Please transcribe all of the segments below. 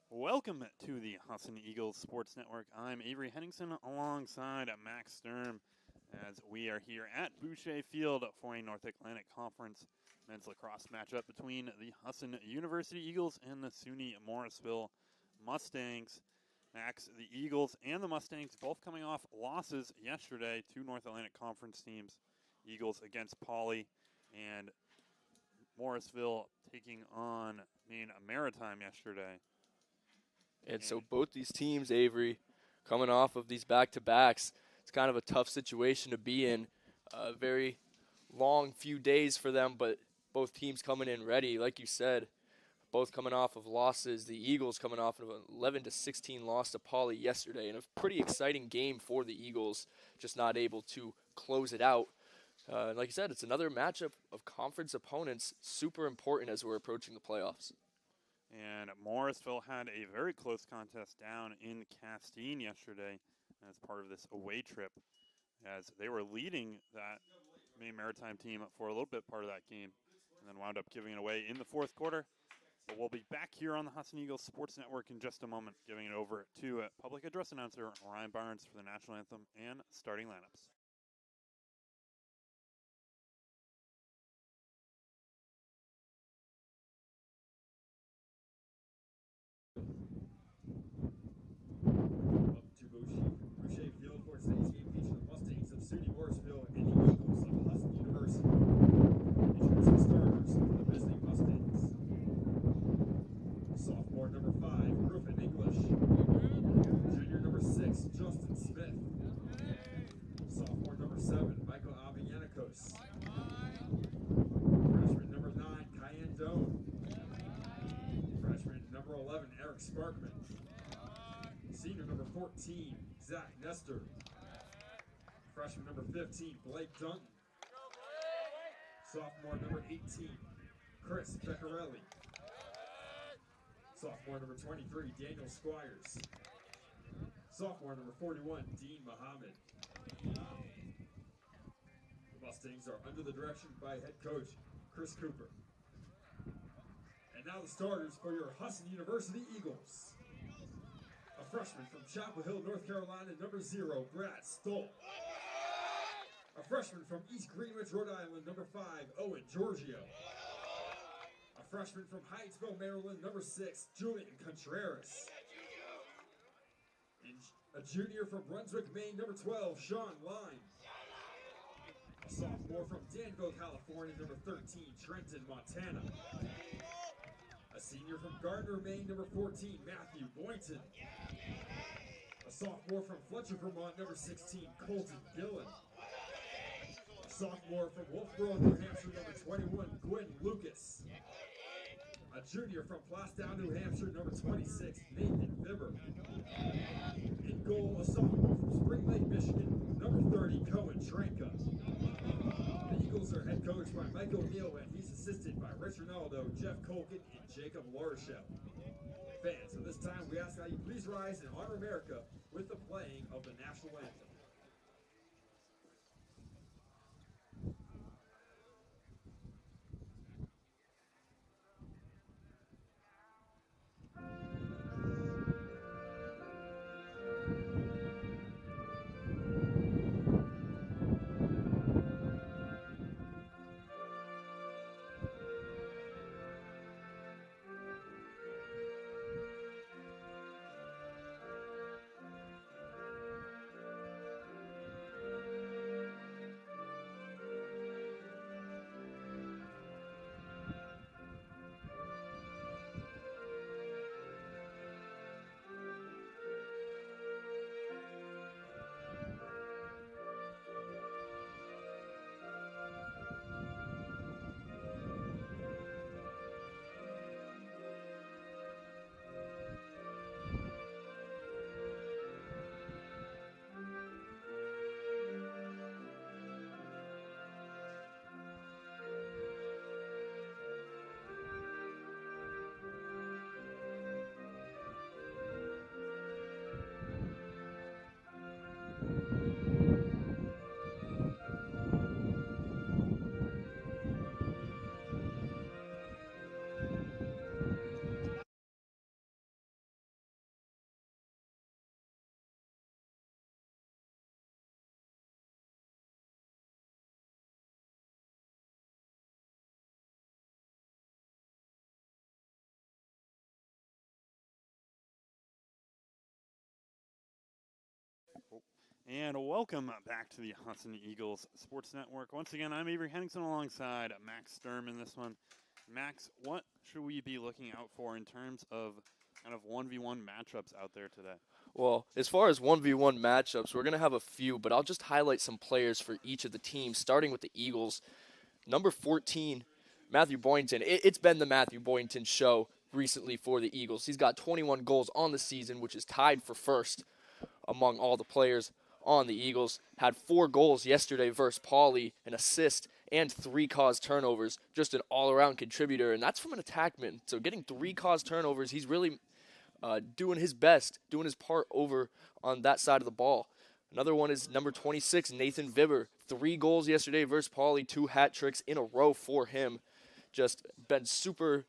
Welcome to the Husson Eagles Sports Network. I'm Avery Henningsen alongside Max Sturm as we are here at Boucher Field for a North Atlantic Conference men's lacrosse matchup between the Husson University Eagles and the SUNY Morrisville Mustangs. Max, the Eagles and the Mustangs both coming off losses yesterday to North Atlantic Conference teams. Eagles against Pauley and Morrisville taking on Maine Maritime yesterday. And so both these teams, Avery, coming off of these back-to-backs, it's kind of a tough situation to be in. A very long few days for them, but both teams coming in ready. Like you said, both coming off of losses. The Eagles coming off of an 11-16 loss to Pauley yesterday, and a pretty exciting game for the Eagles, just not able to close it out. Like you said, it's another matchup of conference opponents, super important as we're approaching the playoffs. And Morrisville had a very close contest down in Castine yesterday as part of this away trip, as they were leading that Maine Maritime team for a little bit part of that game, and then wound up giving it away in the fourth quarter. But we'll be back here on the Husson Eagles Sports Network in just a moment, giving it over to public address announcer Ryan Barnes for the national anthem and starting lineups. Boucher Field for today's game featuring the Mustangs of SUNY Morrisville and the Eagles of Husson University. Introducing starters for the visiting Mustangs. Sophomore number 5, Griffin English. Junior number 6, Justin Smith. Sophomore number 7, Michael Avianikos. Freshman number 9, Cayenne Doan. Freshman number 11, Eric Sparkman. Senior number 14, Zach Nestor. Freshman number 15, Blake Dunton. Sophomore number 18, Chris Beccarelli. Sophomore number 23, Daniel Squires. Sophomore number 41, Dean Muhammad. The Mustangs are under the direction by head coach Chris Cooper. And now the starters for your Husson University Eagles. A freshman from Chapel Hill, North Carolina, number 0, Brad Stoll. A freshman from East Greenwich, Rhode Island, number 5, Owen Giorgio. A freshman from Hyattsville, Maryland, number 6, Julian Contreras. And a junior from Brunswick, Maine, number 12, Sean Line. A sophomore from Danville, California, number 13, Trenton Montana. A senior from Gardner, Maine, number 14, Matthew Boynton. A sophomore from Fletcher, Vermont, number 16, Colton Dillon. A sophomore from Wolfboro, New Hampshire, number 21, Gwen Lucas. A junior from Plastown, New Hampshire, number 26, Nathan Fibber. In goal, a sophomore from Spring Lake, Michigan, number 30, Cohen Tranka. The Eagles are head coached by Mike O'Neill, and he's assisted by Rich Ronaldo, Jeff Colkin, and Jacob Lorshell. Fans, at this time, we ask that you please rise and honor America with the playing of the national anthem. And welcome back to the Husson Eagles Sports Network. Once again, I'm Avery Henningsen alongside Max Sturm in this one. Max, what should we be looking out for in terms of kind of 1v1 matchups out there today? Well, as far as 1v1 matchups, we're going to have a few, but I'll just highlight some players for each of the teams, starting with the Eagles. Number 14, Matthew Boynton. It's been the Matthew Boynton show recently for the Eagles. He's got 21 goals on the season, which is tied for first among all the players on the Eagles. Had 4 goals yesterday versus Pauley, an assist, and 3 caused turnovers. Just an all-around contributor, and that's from an attackman. So getting 3 caused turnovers, he's really doing his best, doing his part over on that side of the ball. Another one is number 26, Nathan Vibber. 3 goals yesterday versus Pauley, 2 hat tricks in a row for him. Just been super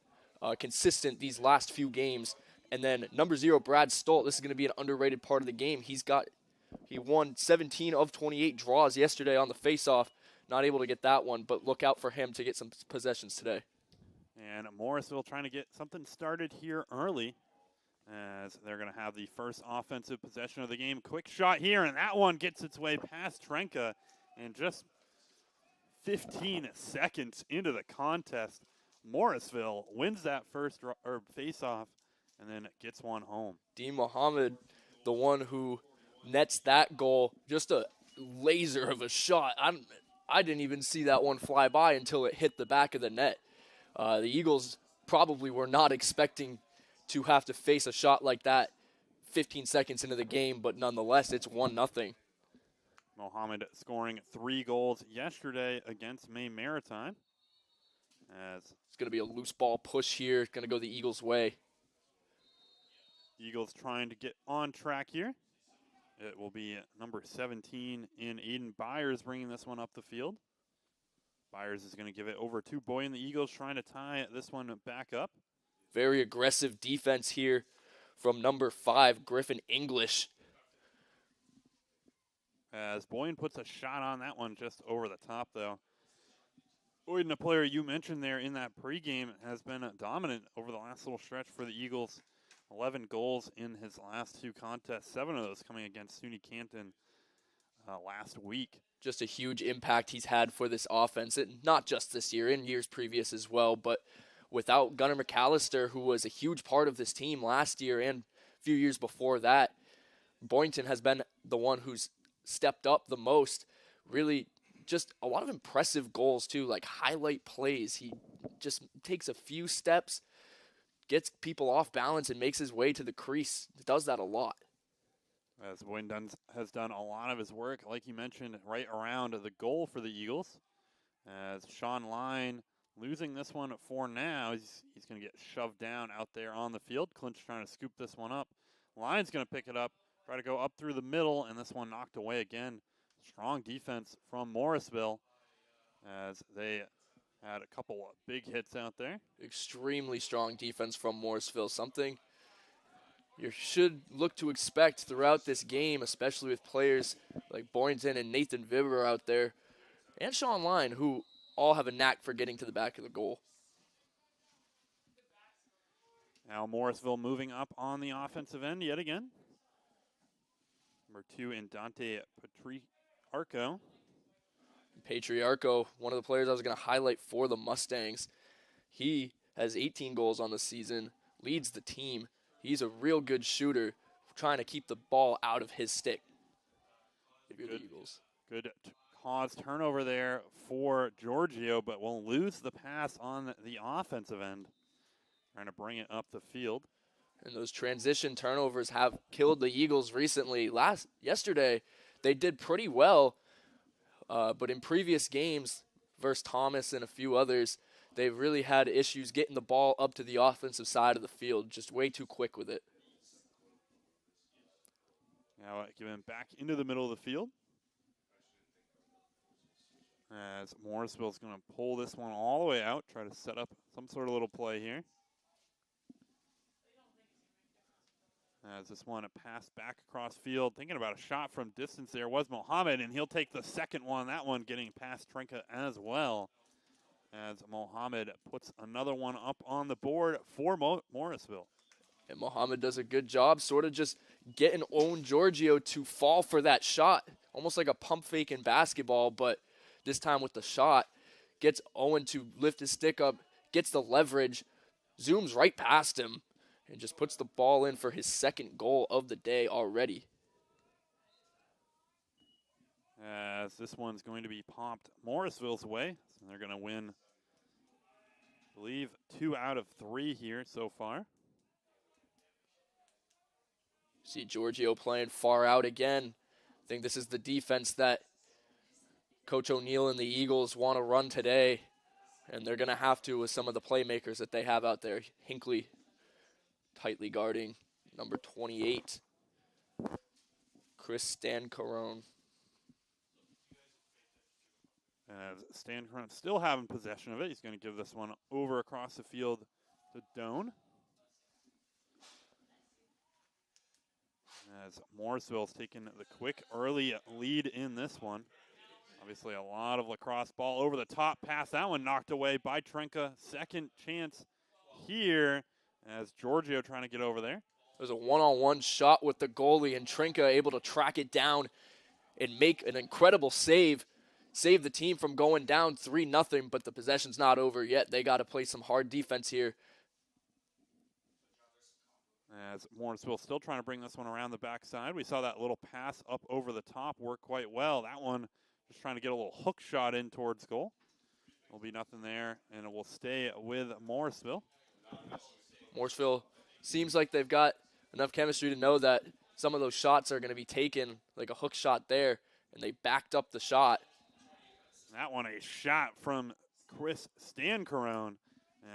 consistent these last few games. And then number 0, Brad Stolt. This is going to be an underrated part of the game. He won 17 of 28 draws yesterday on the faceoff. Not able to get that one, but look out for him to get some possessions today. And Morrisville trying to get something started here early, as they're going to have the first offensive possession of the game. Quick shot here, and that one gets its way past Trenka. And just 15 seconds into the contest, Morrisville wins that first face-off and then gets one home. Dean Mohammed, the one who nets that goal, just a laser of a shot. I didn't even see that one fly by until it hit the back of the net. The Eagles probably were not expecting to have to face a shot like that 15 seconds into the game, but nonetheless, it's 1-0. Mohammed scoring 3 goals yesterday against Maine Maritime. As it's going to be a loose ball push here. It's going to go the Eagles' way. Eagles trying to get on track here. It will be number 17 in Aiden Byers bringing this one up the field. Byers is going to give it over to Boyan. The Eagles trying to tie this one back up. Very aggressive defense here from number 5, Griffin English. As Boyan puts a shot on that one just over the top, though. Boyden, a player you mentioned there in that pregame, has been dominant over the last little stretch for the Eagles. 11 goals in his last 2 contests, 7 of those coming against SUNY Canton last week. Just a huge impact he's had for this offense, and not just this year, in years previous as well, but without Gunnar McAllister, who was a huge part of this team last year and a few years before that, Boynton has been the one who's stepped up the most. Really just a lot of impressive goals too, like highlight plays. He just takes a few steps, gets people off balance, and makes his way to the crease. He does that a lot. As Boynton has done a lot of his work, like you mentioned, right around the goal for the Eagles. As Sean Line losing this one for now. He's going to get shoved down out there on the field. Clinch trying to scoop this one up. Line's going to pick it up, try to go up through the middle, and this one knocked away again. Strong defense from Morrisville as they had a couple of big hits out there. Extremely strong defense from Morrisville. Something you should look to expect throughout this game, especially with players like Boynton and Nathan Vibber out there, and Sean Line, who all have a knack for getting to the back of the goal. Now Morrisville moving up on the offensive end yet again. Number 2 in Dante Patriarco. Patriarco, one of the players I was going to highlight for the Mustangs. He has 18 goals on the season, leads the team. He's a real good shooter, trying to keep the ball out of his stick. If you're the Eagles. Good cause turnover there for Giorgio, but will lose the pass on the offensive end. Trying to bring it up the field. And those transition turnovers have killed the Eagles recently. Yesterday, they did pretty well, but in previous games versus Thomas and a few others, they've really had issues getting the ball up to the offensive side of the field, just way too quick with it. Now given back into the middle of the field. As Morrisville's going to pull this one all the way out, try to set up some sort of little play here. As this one passed back across field, thinking about a shot from distance there was Mohammed, and he'll take the second one. That one getting past Trenka as well. As Mohammed puts another one up on the board for Morrisville. And Muhammad does a good job sort of just getting Owen Giorgio to fall for that shot. Almost like a pump fake in basketball, but this time with the shot. Gets Owen to lift his stick up, gets the leverage, zooms right past him, and just puts the ball in for his second goal of the day already. As this one's going to be popped Morrisville's way. So they're going to win, I believe, 2 out of 3 here so far. See Giorgio playing far out again. I think this is the defense that Coach O'Neill and the Eagles want to run today, and they're going to have to with some of the playmakers that they have out there. Hinckley tightly guarding number 28, Chris Stancarone. As Stancarone still having possession of it, he's going to give this one over across the field to Doan. As Morrisville's taking the quick early lead in this one. Obviously a lot of lacrosse ball over the top pass. That one knocked away by Trenka. Second chance here as Giorgio trying to get over there. There's a one-on-one shot with the goalie, and Trenka able to track it down and make an incredible save. Save the team from going down 3-0, but the possession's not over yet. They got to play some hard defense here. As Morrisville still trying to bring this one around the backside. We saw that little pass up over the top work quite well. That one just trying to get a little hook shot in towards goal. There'll be nothing there, and it will stay with Morrisville. Morrisville seems like they've got enough chemistry to know that some of those shots are going to be taken, like a hook shot there, and they backed up the shot. That one a shot from Chris Stancarone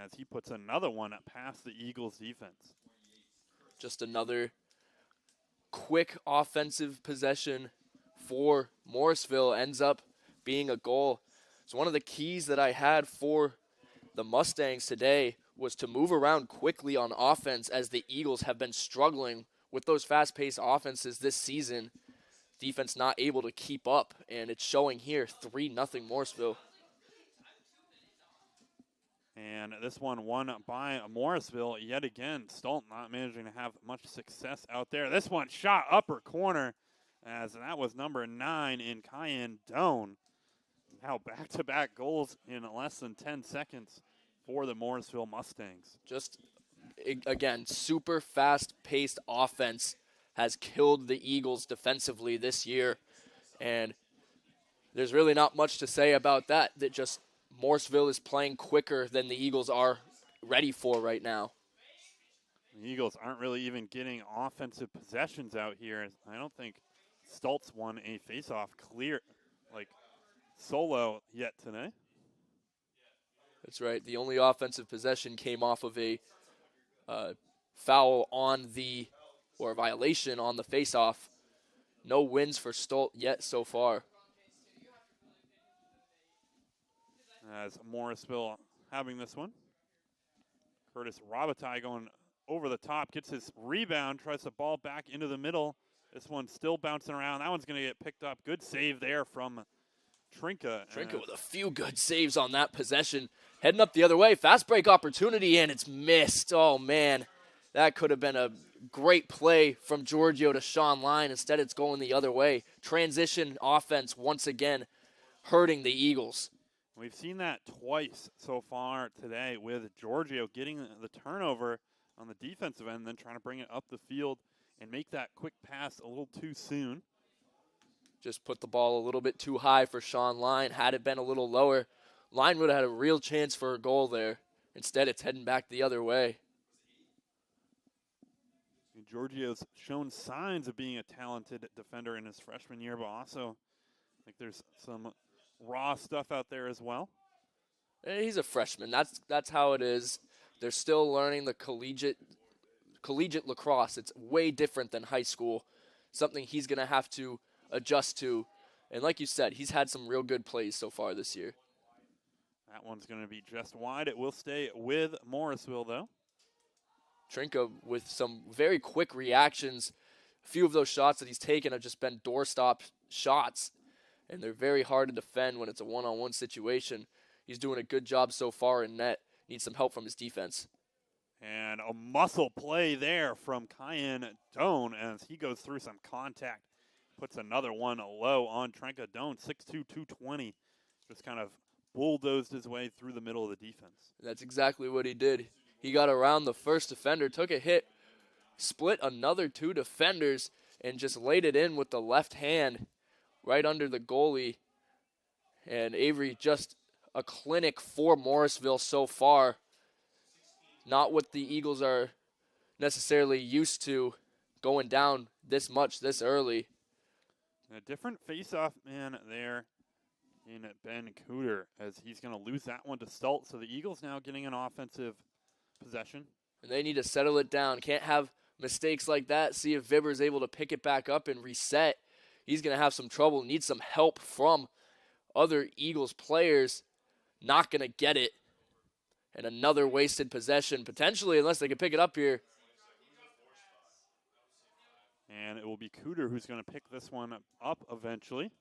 as he puts another one past the Eagles defense. Just another quick offensive possession for Morrisville ends up being a goal. So one of the keys that I had for the Mustangs today was to move around quickly on offense, as the Eagles have been struggling with those fast-paced offenses this season. Defense not able to keep up, and it's showing here 3-0 Morrisville. And this one won by Morrisville yet again. Stolten not managing to have much success out there. This one shot upper corner, as that was number 9 in Cayenne Doan. Now back-to-back goals in less than 10 seconds for the Morrisville Mustangs. Just, again, super fast-paced offense has killed the Eagles defensively this year. And there's really not much to say about that. That just Morrisville is playing quicker than the Eagles are ready for right now. The Eagles aren't really even getting offensive possessions out here. I don't think Stoltz won a faceoff clear, like solo yet today. That's right. The only offensive possession came off of a foul on the, or a violation on the faceoff. No wins for Stolt yet so far. As Morrisville having this one. Curtis Robitaille going over the top, gets his rebound, tries the ball back into the middle. This one's still bouncing around. That one's going to get picked up. Good save there from Trinka. Trinka with a few good saves on that possession. Heading up the other way. Fast break opportunity, and it's missed. Oh, man. That could have been a great play from Giorgio to Sean Line. Instead, it's going the other way. Transition offense once again hurting the Eagles. We've seen that twice so far today with Giorgio getting the turnover on the defensive end and then trying to bring it up the field and make that quick pass a little too soon. Just put the ball a little bit too high for Sean Line. Had it been a little lower, Line would have had a real chance for a goal there. Instead, it's heading back the other way. Giorgio's shown signs of being a talented defender in his freshman year, but also I think there's some raw stuff out there as well. He's a freshman. That's how it is. They're still learning the collegiate lacrosse. It's way different than high school. Something he's going to have to adjust to. And like you said, he's had some real good plays so far this year. That one's going to be just wide. It will stay with Morrisville, though. Trinka with some very quick reactions. A few of those shots that he's taken have just been doorstop shots, and they're very hard to defend when it's a one-on-one situation. He's doing a good job so far in net. Needs some help from his defense. And a muscle play there from Kyan Doan as he goes through some contact. Puts another one low on Trenka Doan, 6'2", 220. Just kind of bulldozed his way through the middle of the defense. That's exactly what he did. He got around the first defender, took a hit, split another 2 defenders, and just laid it in with the left hand right under the goalie. And Avery, just a clinic for Morrisville so far. Not what the Eagles are necessarily used to, going down this much this early. And a different face-off man there in Ben Cooter as he's going to lose that one to Stult. So the Eagles now getting an offensive possession. And they need to settle it down. Can't have mistakes like that. See if Vibber's able to pick it back up and reset. He's going to have some trouble. Needs some help from other Eagles players. Not going to get it. And another wasted possession, potentially, unless they can pick it up here. And it will be Cooter who's going to pick this one up eventually.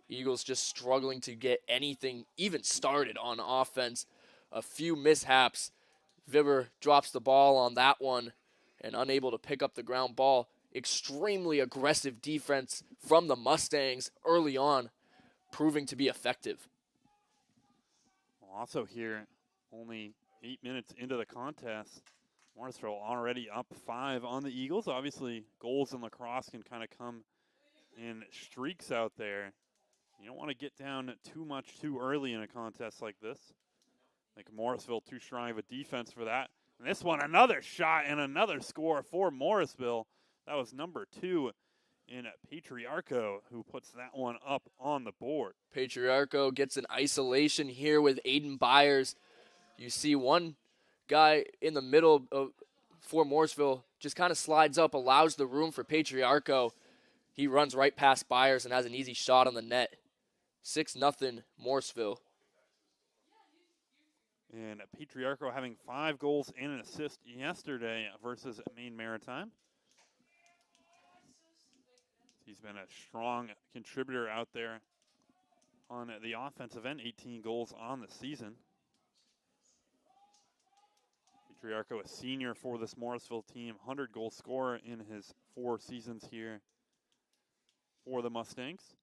Eagles just struggling to get anything even started on offense. A few mishaps. Vibber drops the ball on that one and unable to pick up the ground ball. Extremely aggressive defense from the Mustangs early on, proving to be effective. Also here, only 8 minutes into the contest, Morrisville already up 5 on the Eagles. Obviously, goals in lacrosse can kind of come in streaks out there. You don't want to get down too much too early in a contest like this. I think Morrisville too strong of a defense for that. And this one, another shot and another score for Morrisville. That was number 2 in Patriarcho, who puts that one up on the board. Patriarcho gets an isolation here with Aiden Byers. You see one guy in the middle of for Morrisville just kind of slides up, allows the room for Patriarcho. He runs right past Byers and has an easy shot on the net. 6-0 Morrisville. And Patriarcho having 5 goals and an assist yesterday versus Maine Maritime. He's been a strong contributor out there on the offensive end, 18 goals on the season. Patriarcho, a senior for this Morrisville team, 100-goal scorer in his 4 seasons here for the Mustangs.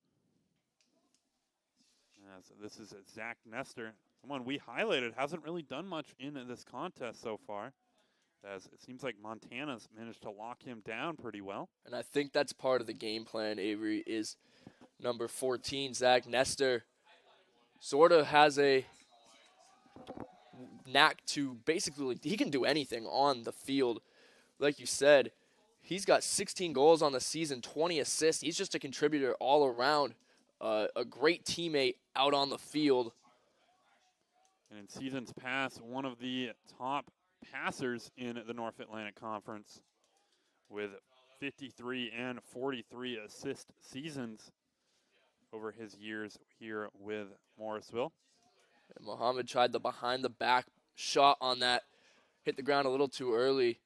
So this is Zach Nestor, someone we highlighted, hasn't really done much in this contest so far, as it seems like Montana's managed to lock him down pretty well. And I think that's part of the game plan, Avery, is number 14, Zach Nestor, sort of has a knack to basically, he can do anything on the field. Like you said, he's got 16 goals on the season, 20 assists. He's just a contributor all around, a great teammate out on the field. And in seasons past, one of the top passers in the North Atlantic Conference with 53 and 43 assist seasons over his years here with Morrisville. And Mohammed tried the behind-the-back shot on that. Hit the ground a little too early.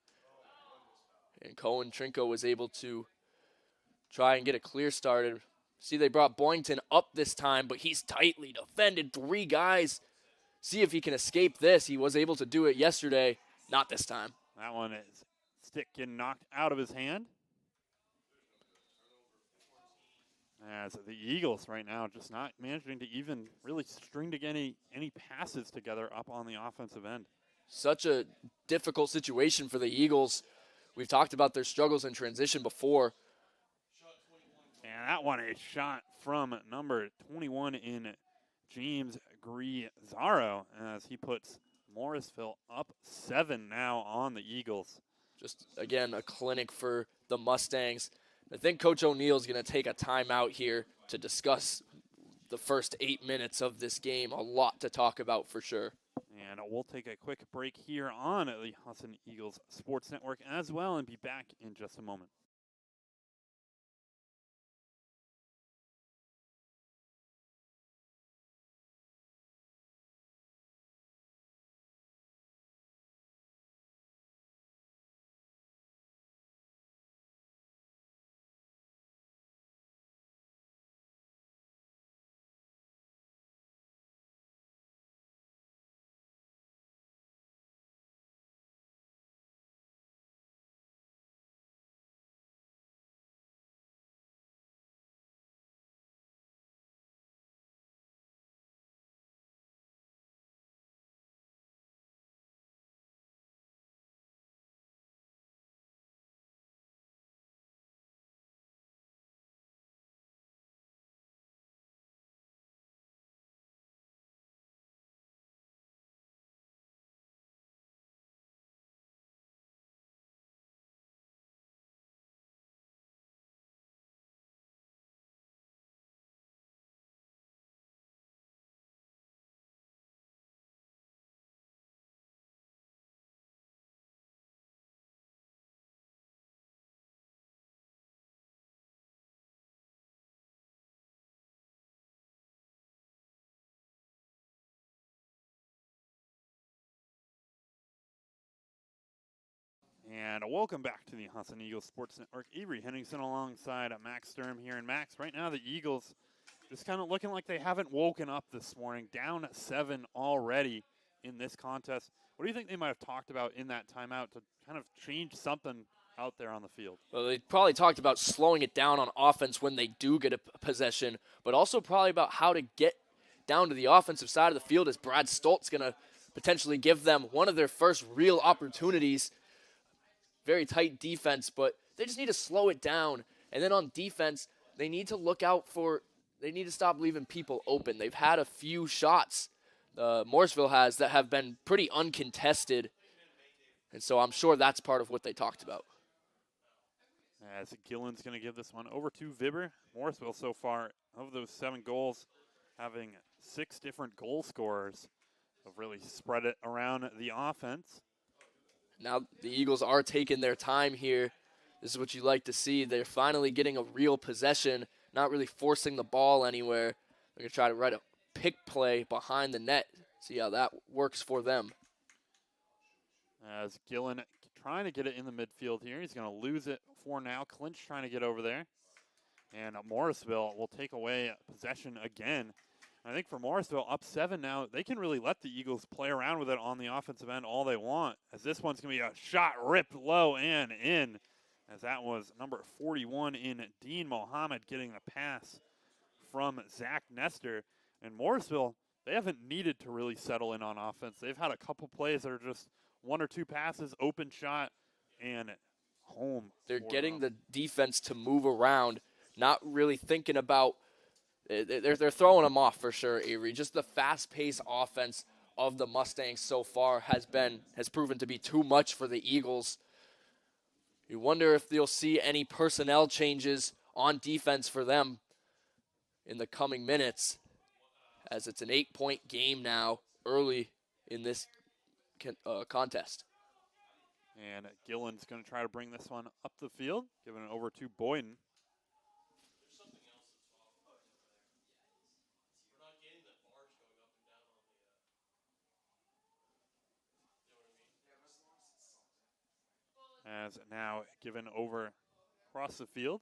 And Cohen Trinko was able to try and get a clear started. See, they brought Boynton up this time, but he's tightly defended. 3 guys. See if he can escape this. He was able to do it yesterday. Not this time. That one is stick getting knocked out of his hand. As the Eagles right now just not managing to even really string together any passes together up on the offensive end. Such a difficult situation for the Eagles. We've talked about their struggles in transition before. And that one is shot from number 21 in James Grizzaro as he puts Morrisville up 7 now on the Eagles. Just, again, a clinic for the Mustangs. I think Coach O'Neill's going to take a timeout here to discuss the first 8 minutes of this game. A lot to talk about for sure. And we'll take a quick break here on the Husson Eagles Sports Network as well and be back in just a moment. And welcome back to the Husson Eagles Sports Network. Avery Henningsen alongside Max Sturm here. And Max, right now the Eagles just kind of looking like they haven't woken up this morning. Down 7 already in this contest. What do you think they might have talked about in that timeout to kind of change something out there on the field? Well, they probably talked about slowing it down on offense when they do get a possession, but also probably about how to get down to the offensive side of the field, as Brad Stoltz going to potentially give them one of their first real opportunities. Very tight defense, but they just need to slow it down. And then on defense, they need to look out for, they need to stop leaving people open. They've had a few shots, Morrisville has, that have been pretty uncontested. And so I'm sure that's part of what they talked about. As Gillen's going to give this one over to Vibber. Morrisville so far, of those 7 goals, having 6 different goal scorers, have really spread it around the offense. Now the Eagles are taking their time here. This is what you like to see. They're finally getting a real possession, not really forcing the ball anywhere. They're going to try to write a pick play behind the net, see how that works for them. As Gillen trying to get it in the midfield here. He's going to lose it for now. Clinch trying to get over there. And Morrisville will take away possession again. I think for Morrisville, up 7 now, they can really let the Eagles play around with it on the offensive end all they want, as this one's going to be a shot ripped low and in, as that was number 41 in Dean Mohammed getting the pass from Zach Nestor. And Morrisville, they haven't needed to really settle in on offense. They've had a couple plays that are just 1 or 2 passes, open shot, and home. They're getting the defense to move around, not really thinking about. They're throwing them off for sure, Avery. Just the fast-paced offense of the Mustangs so far has proven to be too much for the Eagles. You wonder if you'll see any personnel changes on defense for them in the coming minutes, as it's an 8-point game now early in this contest. And Gillen's going to try to bring this one up the field, giving it over to Boyden. As now given over across the field.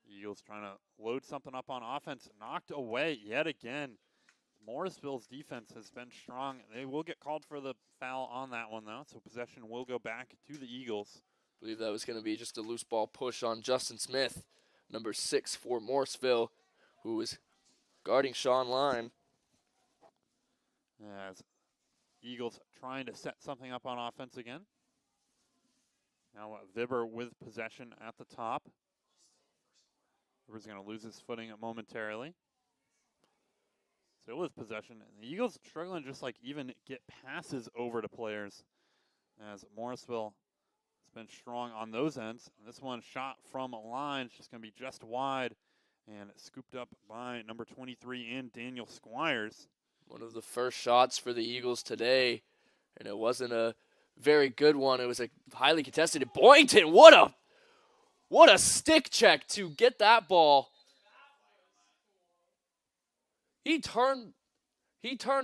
The Eagles trying to load something up on offense. Knocked away yet again. Morrisville's defense has been strong. They will get called for the foul on that one, though, so possession will go back to the Eagles. I believe that was going to be just a loose ball push on Justin Smith, number 6 for Morrisville, who was guarding Sean Line. As Eagles trying to set something up on offense again. Now Vibber with possession at the top. Vibber's going to lose his footing momentarily. Still with possession. And the Eagles struggling to just like even get passes over to players, as Morrisville has been strong on those ends. And this one shot from a line. It's just going to be just wide and scooped up by number 23 in Daniel Squires. One of the first shots for the Eagles today, and it wasn't a very good one. It was a highly contested. Boynton, what a stick check to get that ball. He turned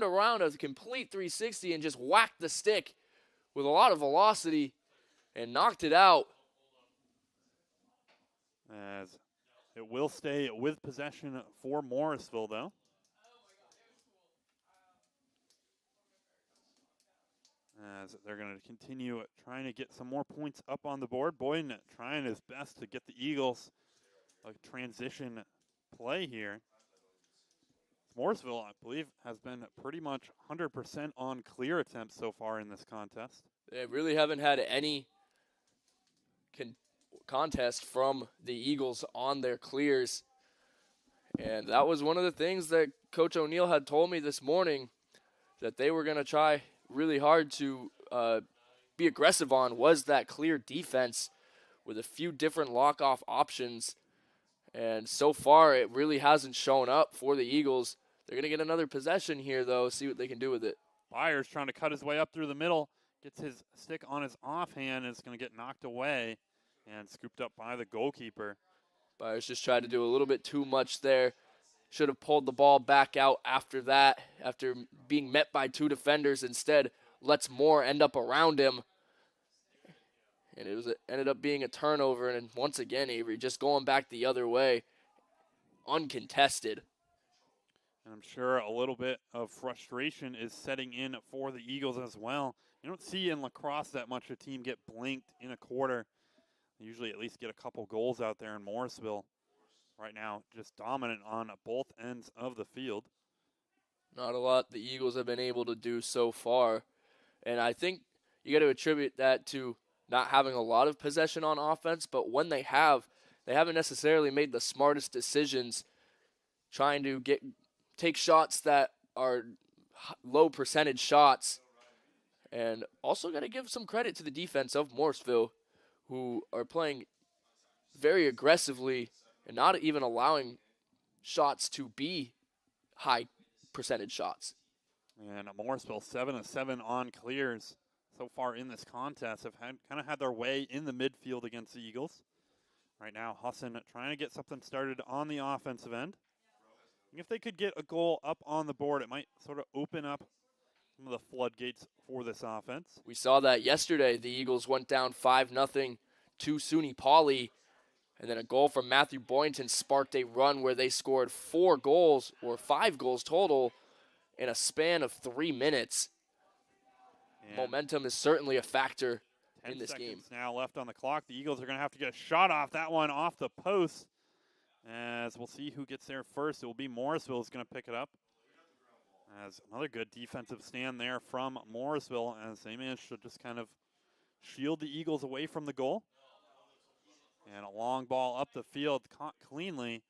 around a complete 360 and just whacked the stick with a lot of velocity and knocked it out. As it will stay with possession for Morrisville, though. As they're going to continue trying to get some more points up on the board. Boyden trying his best to get the Eagles a transition play here. Morrisville, I believe, has been pretty much 100% on clear attempts so far in this contest. They really haven't had any contest from the Eagles on their clears. And that was one of the things that Coach O'Neill had told me this morning, that they were going to try really hard to be aggressive on, was that clear defense with a few different lock-off options. And so far, it really hasn't shown up for the Eagles. They're going to get another possession here, though, see what they can do with it. Byers trying to cut his way up through the middle, gets his stick on his offhand, and it's going to get knocked away and scooped up by the goalkeeper. Byers just tried to do a little bit too much there. Should have pulled the ball back out after that, after being met by 2 defenders. Instead, lets more end up around him. and ended up being a turnover. And once again, Avery just going back the other way, uncontested. And I'm sure a little bit of frustration is setting in for the Eagles as well. You don't see in lacrosse that much a team get blanked in a quarter. They usually at least get a couple goals out there in Morrisville. Right now, just dominant on both ends of the field. Not a lot the Eagles have been able to do so far. And I think you got to attribute that to not having a lot of possession on offense, but when they haven't necessarily made the smartest decisions trying to take shots that are low percentage shots. And also got to give some credit to the defense of Morrisville, who are playing very aggressively and not even allowing shots to be high percentage shots. And Morrisville 7-7 on clears so far in this contest. Have kind of had their way in the midfield against the Eagles. Right now, Husson trying to get something started on the offensive end. If they could get a goal up on the board, it might sort of open up some of the floodgates for this offense. We saw that yesterday. The Eagles went down 5-0 to SUNY Poly, and then a goal from Matthew Boynton sparked a run where they scored 4 goals, or 5 goals total, in a span of 3 minutes. And momentum is certainly a factor in this game. 10 seconds now left on the clock. The Eagles are going to have to get a shot off that one off the post. As we'll see who gets there first. It will be Morrisville who's going to pick it up. As another good defensive stand there from Morrisville as they managed to just kind of shield the Eagles away from the goal. And a long ball up the field, caught cleanly.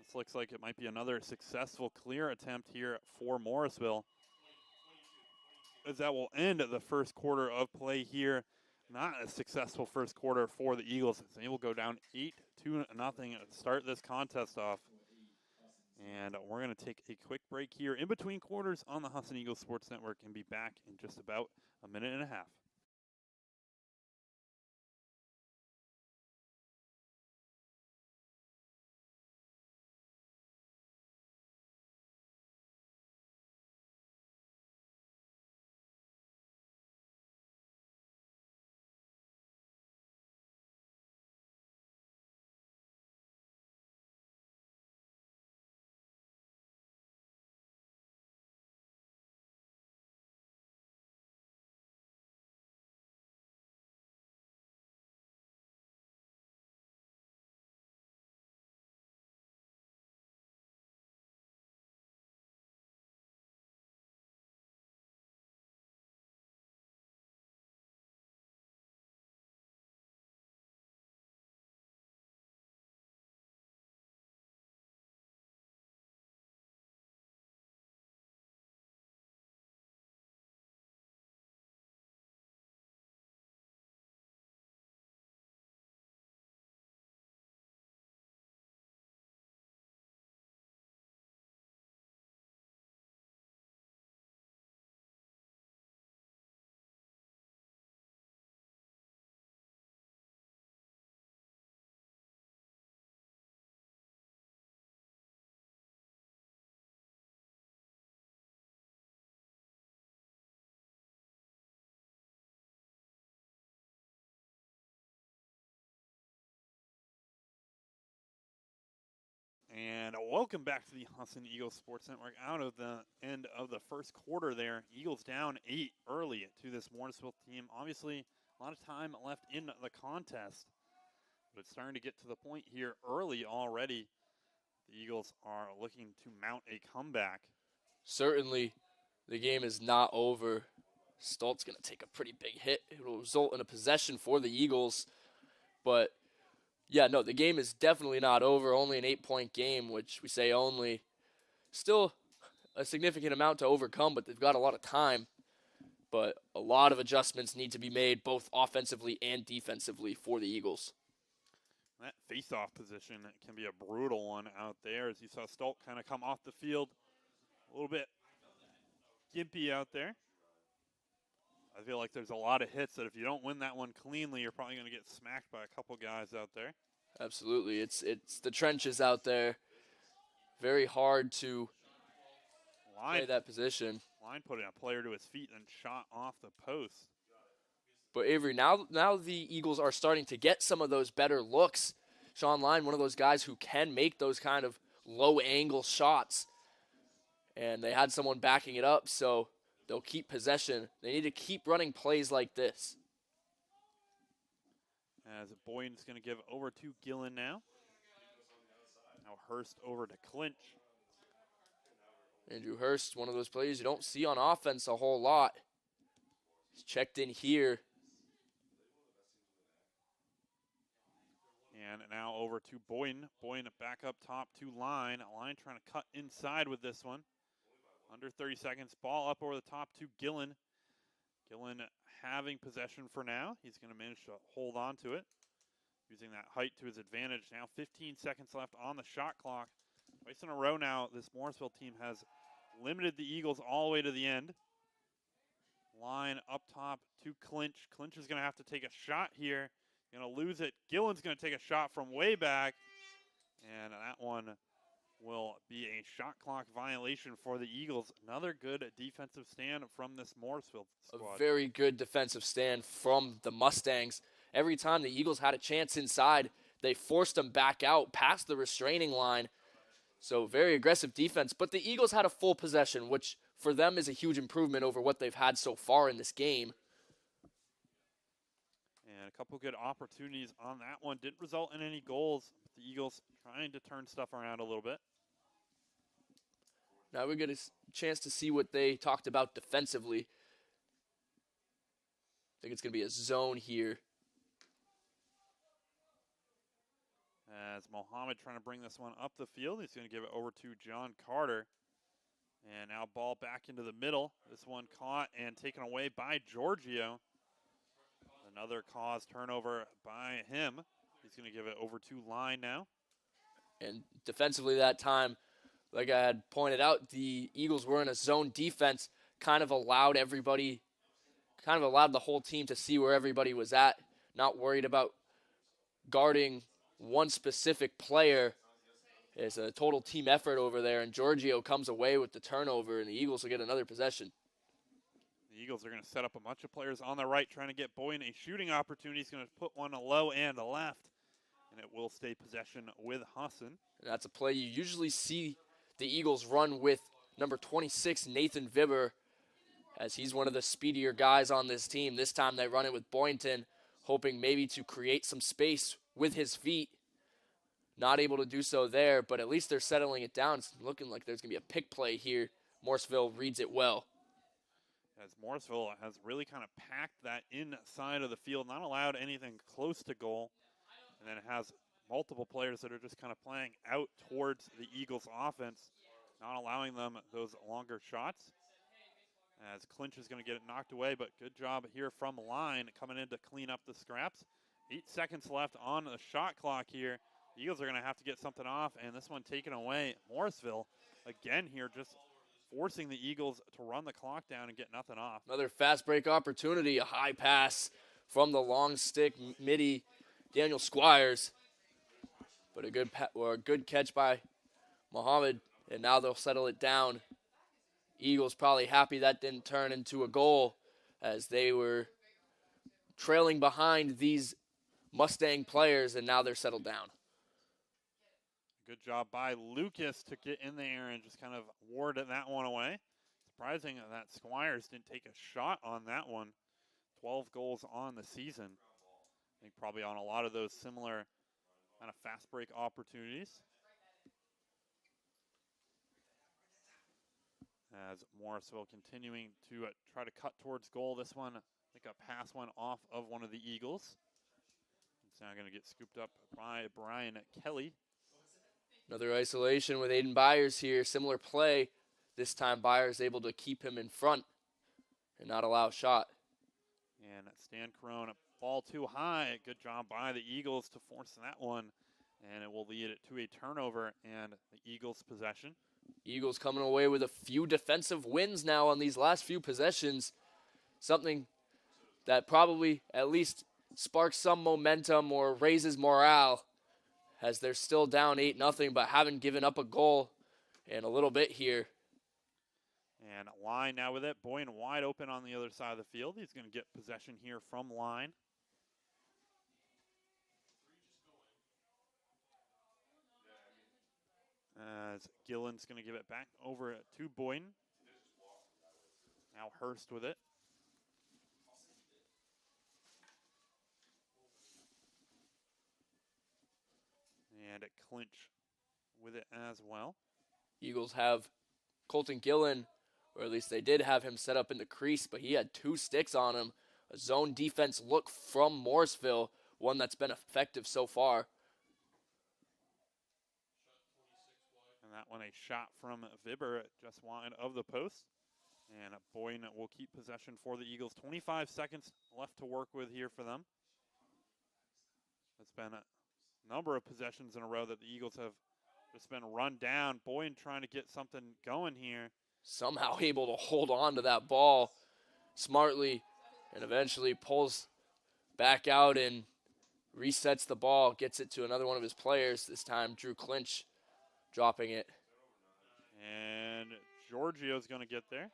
This looks like it might be another successful clear attempt here for Morrisville. As that will end the first quarter of play here. Not a successful first quarter for the Eagles. They will go down 8-0 to start this contest off. And we're going to take a quick break here in between quarters on the Husson Eagles Sports Network and be back in just about a minute and a half. And welcome back to the Husson Eagles Sports Network. Out of the end of the first quarter there, Eagles down 8 early to this Morrisville team. Obviously, a lot of time left in the contest, but it's starting to get to the point here early already. The Eagles are looking to mount a comeback. Certainly, the game is not over. Stoltz going to take a pretty big hit. It will result in a possession for the Eagles, but yeah, no, the game is definitely not over. Only an 8-point game, which we say only. Still a significant amount to overcome, but they've got a lot of time. But a lot of adjustments need to be made, both offensively and defensively, for the Eagles. That face-off position can be a brutal one out there. As you saw Stolt kind of come off the field a little bit gimpy out there. I feel like there's a lot of hits that if you don't win that one cleanly, you're probably going to get smacked by a couple guys out there. Absolutely. It's the trenches out there. Very hard to play that position. Line putting a player to his feet and shot off the post. But Avery, now the Eagles are starting to get some of those better looks. Sean Line, one of those guys who can make those kind of low-angle shots. And they had someone backing it up, so they'll keep possession. They need to keep running plays like this. As Boyden's going to give over to Gillen now. Now Hurst over to Clinch. Andrew Hurst, one of those players you don't see on offense a whole lot. He's checked in here. And now over to Boyden. Boyden back up top to Line. Line trying to cut inside with this one. Under 30 seconds. Ball up over the top to Gillen. Gillen having possession for now. He's going to manage to hold on to it. Using that height to his advantage. Now 15 seconds left on the shot clock. Twice in a row now, this Morrisville team has limited the Eagles all the way to the end. Line up top to Clinch. Clinch is going to have to take a shot here. Going to lose it. Gillen's going to take a shot from way back. And that one will be a shot clock violation for the Eagles. Another good defensive stand from this Morrisville squad. A very good defensive stand from the Mustangs. Every time the Eagles had a chance inside, they forced them back out past the restraining line. So very aggressive defense. But the Eagles had a full possession, which for them is a huge improvement over what they've had so far in this game. And a couple good opportunities on that one. Didn't result in any goals. The Eagles trying to turn stuff around a little bit. Now we get a chance to see what they talked about defensively. I think it's going to be a zone here. As Mohammed trying to bring this one up the field. He's going to give it over to John Carter. And now ball back into the middle. This one caught and taken away by Giorgio. Another cause turnover by him. He's going to give it over to Line now. And defensively that time, like I had pointed out, the Eagles were in a zone defense, kind of allowed the whole team to see where everybody was at, not worried about guarding one specific player. It's a total team effort over there, and Giorgio comes away with the turnover, and the Eagles will get another possession. The Eagles are going to set up a bunch of players on the right, trying to get Boyden a shooting opportunity. He's going to put one a low and a left, and it will stay possession with Husson. And that's a play you usually see the Eagles run with number 26, Nathan Vibber, as he's one of the speedier guys on this team. This time they run it with Boynton, hoping maybe to create some space with his feet. Not able to do so there, but at least they're settling it down. It's looking like there's going to be a pick play here. Morrisville reads it well. As Morrisville has really kind of packed that inside of the field, not allowed anything close to goal. And then it has multiple players that are just kind of playing out towards the Eagles' offense, not allowing them those longer shots. As Clinch is going to get it knocked away, but good job here from Line coming in to clean up the scraps. 8 seconds left on the shot clock here. The Eagles are going to have to get something off, and this one taken away. Morrisville, again here, just forcing the Eagles to run the clock down and get nothing off. Another fast break opportunity, a high pass from the long stick midi, Daniel Squires. But a good catch by Mohammed, and now they'll settle it down. Eagles probably happy that didn't turn into a goal, as they were trailing behind these Mustang players, and now they're settled down. Good job by Lucas to get in there and just kind of ward that one away. Surprising that Squires didn't take a shot on that one. 12 goals on the season. I think probably on a lot of those similar kind of fast break opportunities. As Morrisville continuing to try to cut towards goal. This one, I think a pass one off of one of the Eagles. It's now going to get scooped up by Brian Kelly. Another isolation with Aiden Byers here. Similar play. This time Byers able to keep him in front and not allow a shot. And Stan Corona, ball too high. Good job by the Eagles to force that one. And it will lead it to a turnover and the Eagles' possession. Eagles coming away with a few defensive wins now on these last few possessions. Something that probably at least sparks some momentum or raises morale, as they're still down 8-0, but haven't given up a goal in a little bit here. And Line now with it. Boyne wide open on the other side of the field. He's going to get possession here from Line. As Gillen's going to give it back over to Boyne. Now Hurst with it. And Clinch with it as well. Eagles have Colton Gillen, or at least they did have him set up in the crease, but he had 2 sticks on him. A zone defense look from Morrisville, one that's been effective so far. And that one a shot from Vibber just wide of the post. And Boyne will keep possession for the Eagles. 25 seconds left to work with here for them. It's been a number of possessions in a row that the Eagles have just been run down. Boyne trying to get something going here. Somehow able to hold on to that ball smartly and eventually pulls back out and resets the ball, gets it to another one of his players. This time Drew Clinch dropping it. And Giorgio's going to get there.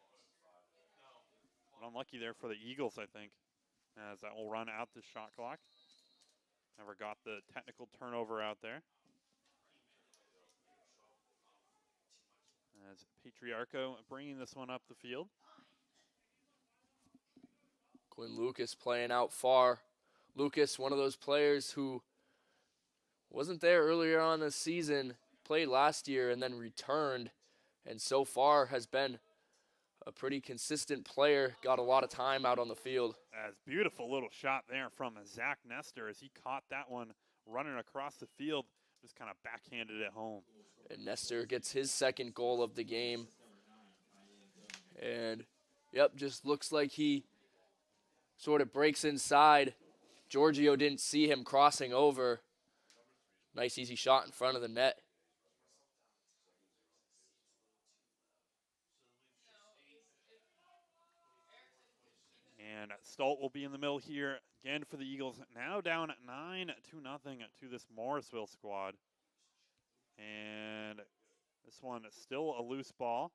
But unlucky there for the Eagles, I think, as that will run out the shot clock. Never got the technical turnover out there. As Patriarco bringing this one up the field. Quinn Lucas playing out far. Lucas, one of those players who wasn't there earlier on this season, played last year and then returned, and so far has been a pretty consistent player, got a lot of time out on the field. As beautiful little shot there from Zach Nestor as he caught that one running across the field, just kind of backhanded it home. And Nestor gets his second goal of the game. And, yep, just looks like he sort of breaks inside. Giorgio didn't see him crossing over. Nice easy shot in front of the net. And Stolt will be in the middle here again for the Eagles. Now down 9-0 to this Morrisville squad. And this one is still a loose ball.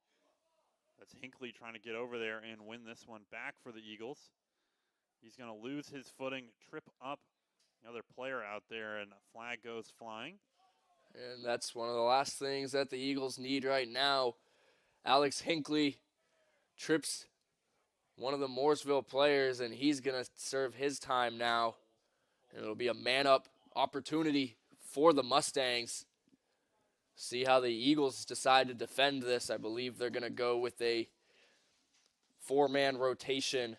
That's Hinckley trying to get over there and win this one back for the Eagles. He's going to lose his footing, trip up another player out there, and a flag goes flying. And that's one of the last things that the Eagles need right now. Alex Hinckley trips one of the Morrisville players, and he's going to serve his time now. And it'll be a man-up opportunity for the Mustangs. See how the Eagles decide to defend this. I believe they're going to go with a 4-man rotation.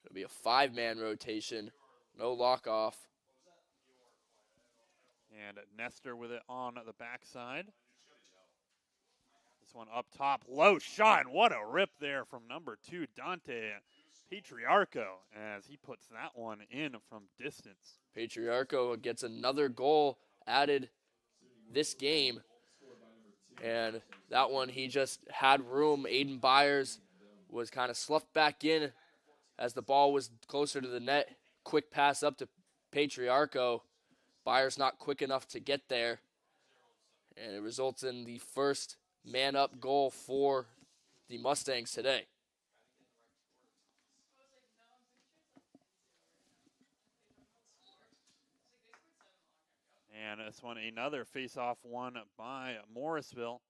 It'll be a 5-man rotation. No lock-off. And Nestor with it on the backside. This one up top, low shot, and what a rip there from number 2, Dante Patriarco, as he puts that one in from distance. Patriarco gets another goal added this game, and that one he just had room. Aiden Byers was kind of sloughed back in as the ball was closer to the net. Quick pass up to Patriarco. Byers not quick enough to get there, and it results in the first man-up goal for the Mustangs today. And this one, another face-off won by Morrisville.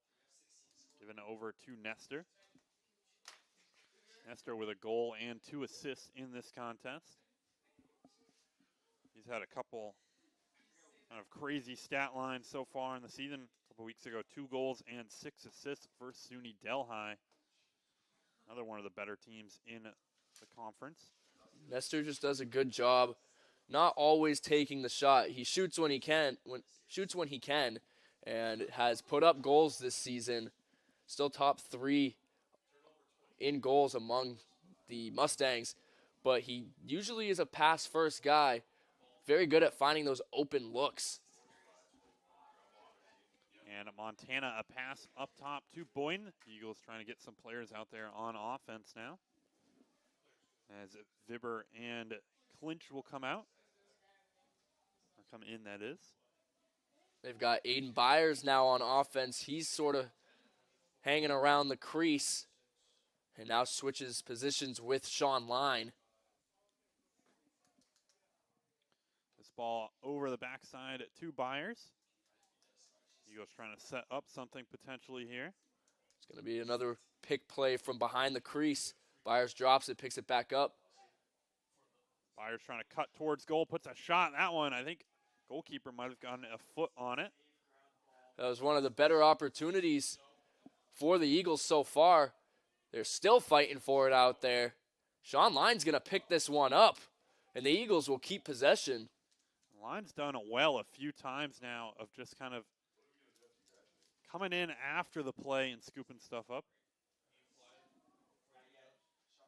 Given over to Nestor. Nestor with a goal and 2 assists in this contest. He's had a couple kind of crazy stat lines so far in the season. A couple weeks ago, 2 goals and 6 assists for SUNY Delhi. Another one of the better teams in the conference. Nestor just does a good job, not always taking the shot. He shoots when he can, and has put up goals this season. Still top 3 in goals among the Mustangs, but he usually is a pass-first guy. Very good at finding those open looks. And Montana, a pass up top to Boyne. The Eagles trying to get some players out there on offense now. As Vibber and Clinch will come out. Or come in, that is. They've got Aiden Byers now on offense. He's sort of hanging around the crease and now switches positions with Sean Line. This ball over the backside to Byers. Eagles trying to set up something potentially here. It's going to be another pick play from behind the crease. Byers drops it, picks it back up. Byers trying to cut towards goal, puts a shot. That one, I think goalkeeper might have gotten a foot on it. That was one of the better opportunities for the Eagles so far. They're still fighting for it out there. Sean Line's going to pick this one up, and the Eagles will keep possession. Line's done well a few times now of just kind of coming in after the play and scooping stuff up.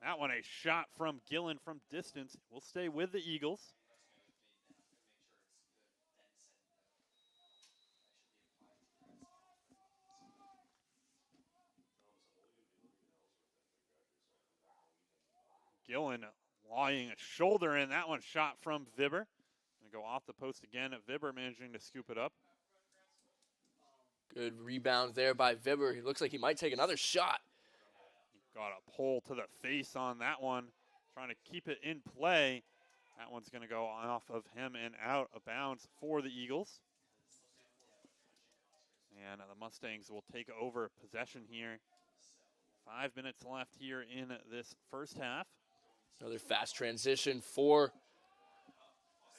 That one, a shot from Gillen from distance. We'll stay with the Eagles. Gillen lying a shoulder in. That one shot from Vibber. Going to go off the post again. Vibber managing to scoop it up. Good rebound there by Vibber. He looks like he might take another shot. Got a pull to the face on that one. Trying to keep it in play. That one's going to go off of him and out of bounds for the Eagles. And the Mustangs will take over possession here. 5 minutes left here in this first half. Another fast transition for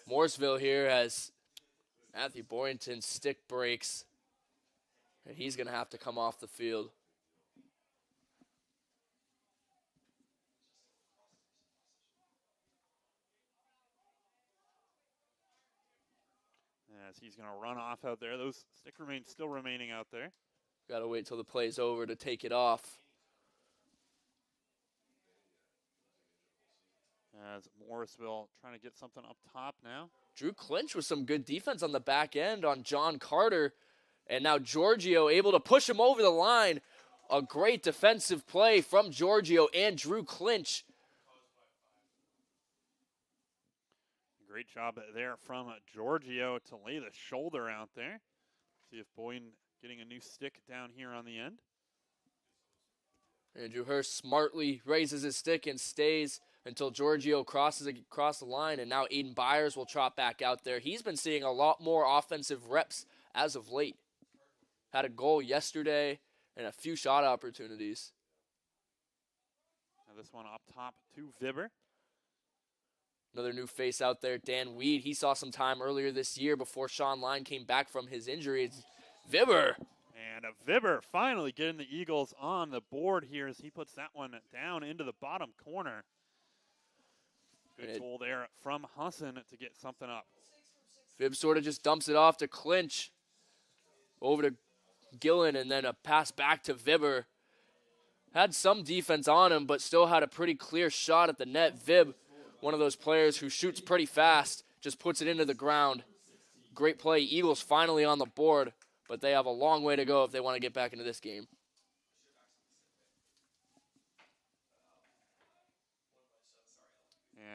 Morrisville here as Matthew Boynton's stick breaks. And he's going to have to come off the field. As he's going to run off out there. Those stick remains still remaining out there. Got to wait till the play's over to take it off. As Morrisville trying to get something up top now. Drew Clinch with some good defense on the back end on John Carter. And now Giorgio able to push him over the line. A great defensive play from Giorgio and Drew Clinch. Great job there from Giorgio to lay the shoulder out there. See if Boyden getting a new stick down here on the end. Andrew Hurst smartly raises his stick and stays until Giorgio crosses across the line. And now Aiden Byers will trot back out there. He's been seeing a lot more offensive reps as of late. Had a goal yesterday and a few shot opportunities. Now this one up top to Vibber. Another new face out there, Dan Weed. He saw some time earlier this year before Sean Line came back from his injury. It's Vibber. And Vibber finally getting the Eagles on the board here as he puts that one down into the bottom corner. Good goal there from Husson to get something up. Vib sort of just dumps it off to Clinch. Over to Gillen, and then a pass back to Vibber. Had some defense on him, but still had a pretty clear shot at the net. Vib, one of those players who shoots pretty fast, just puts it into the ground. Great play. Eagles finally on the board, but they have a long way to go if they want to get back into this game.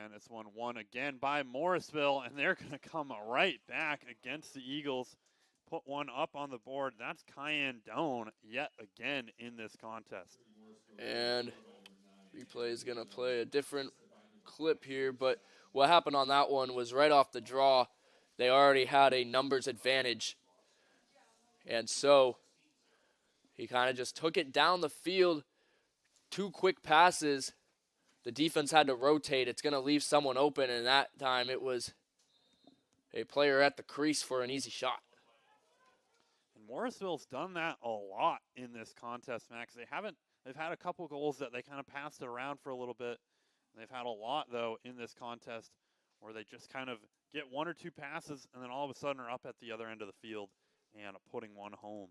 And this one won again by Morrisville, and they're going to come right back against the Eagles. Put one up on the board. That's Cayenne Doan yet again in this contest. And replay is going to play a different clip here, but what happened on that one was right off the draw, they already had a numbers advantage. And so he kind of just took it down the field. 2 quick passes. The defense had to rotate. It's going to leave someone open, and that time it was a player at the crease for an easy shot. And Morrisville's done that a lot in this contest, Max. They've had a couple goals that they kind of passed it around for a little bit. They've had a lot, though, in this contest where they just kind of get 1 or 2 passes and then all of a sudden are up at the other end of the field and putting one home.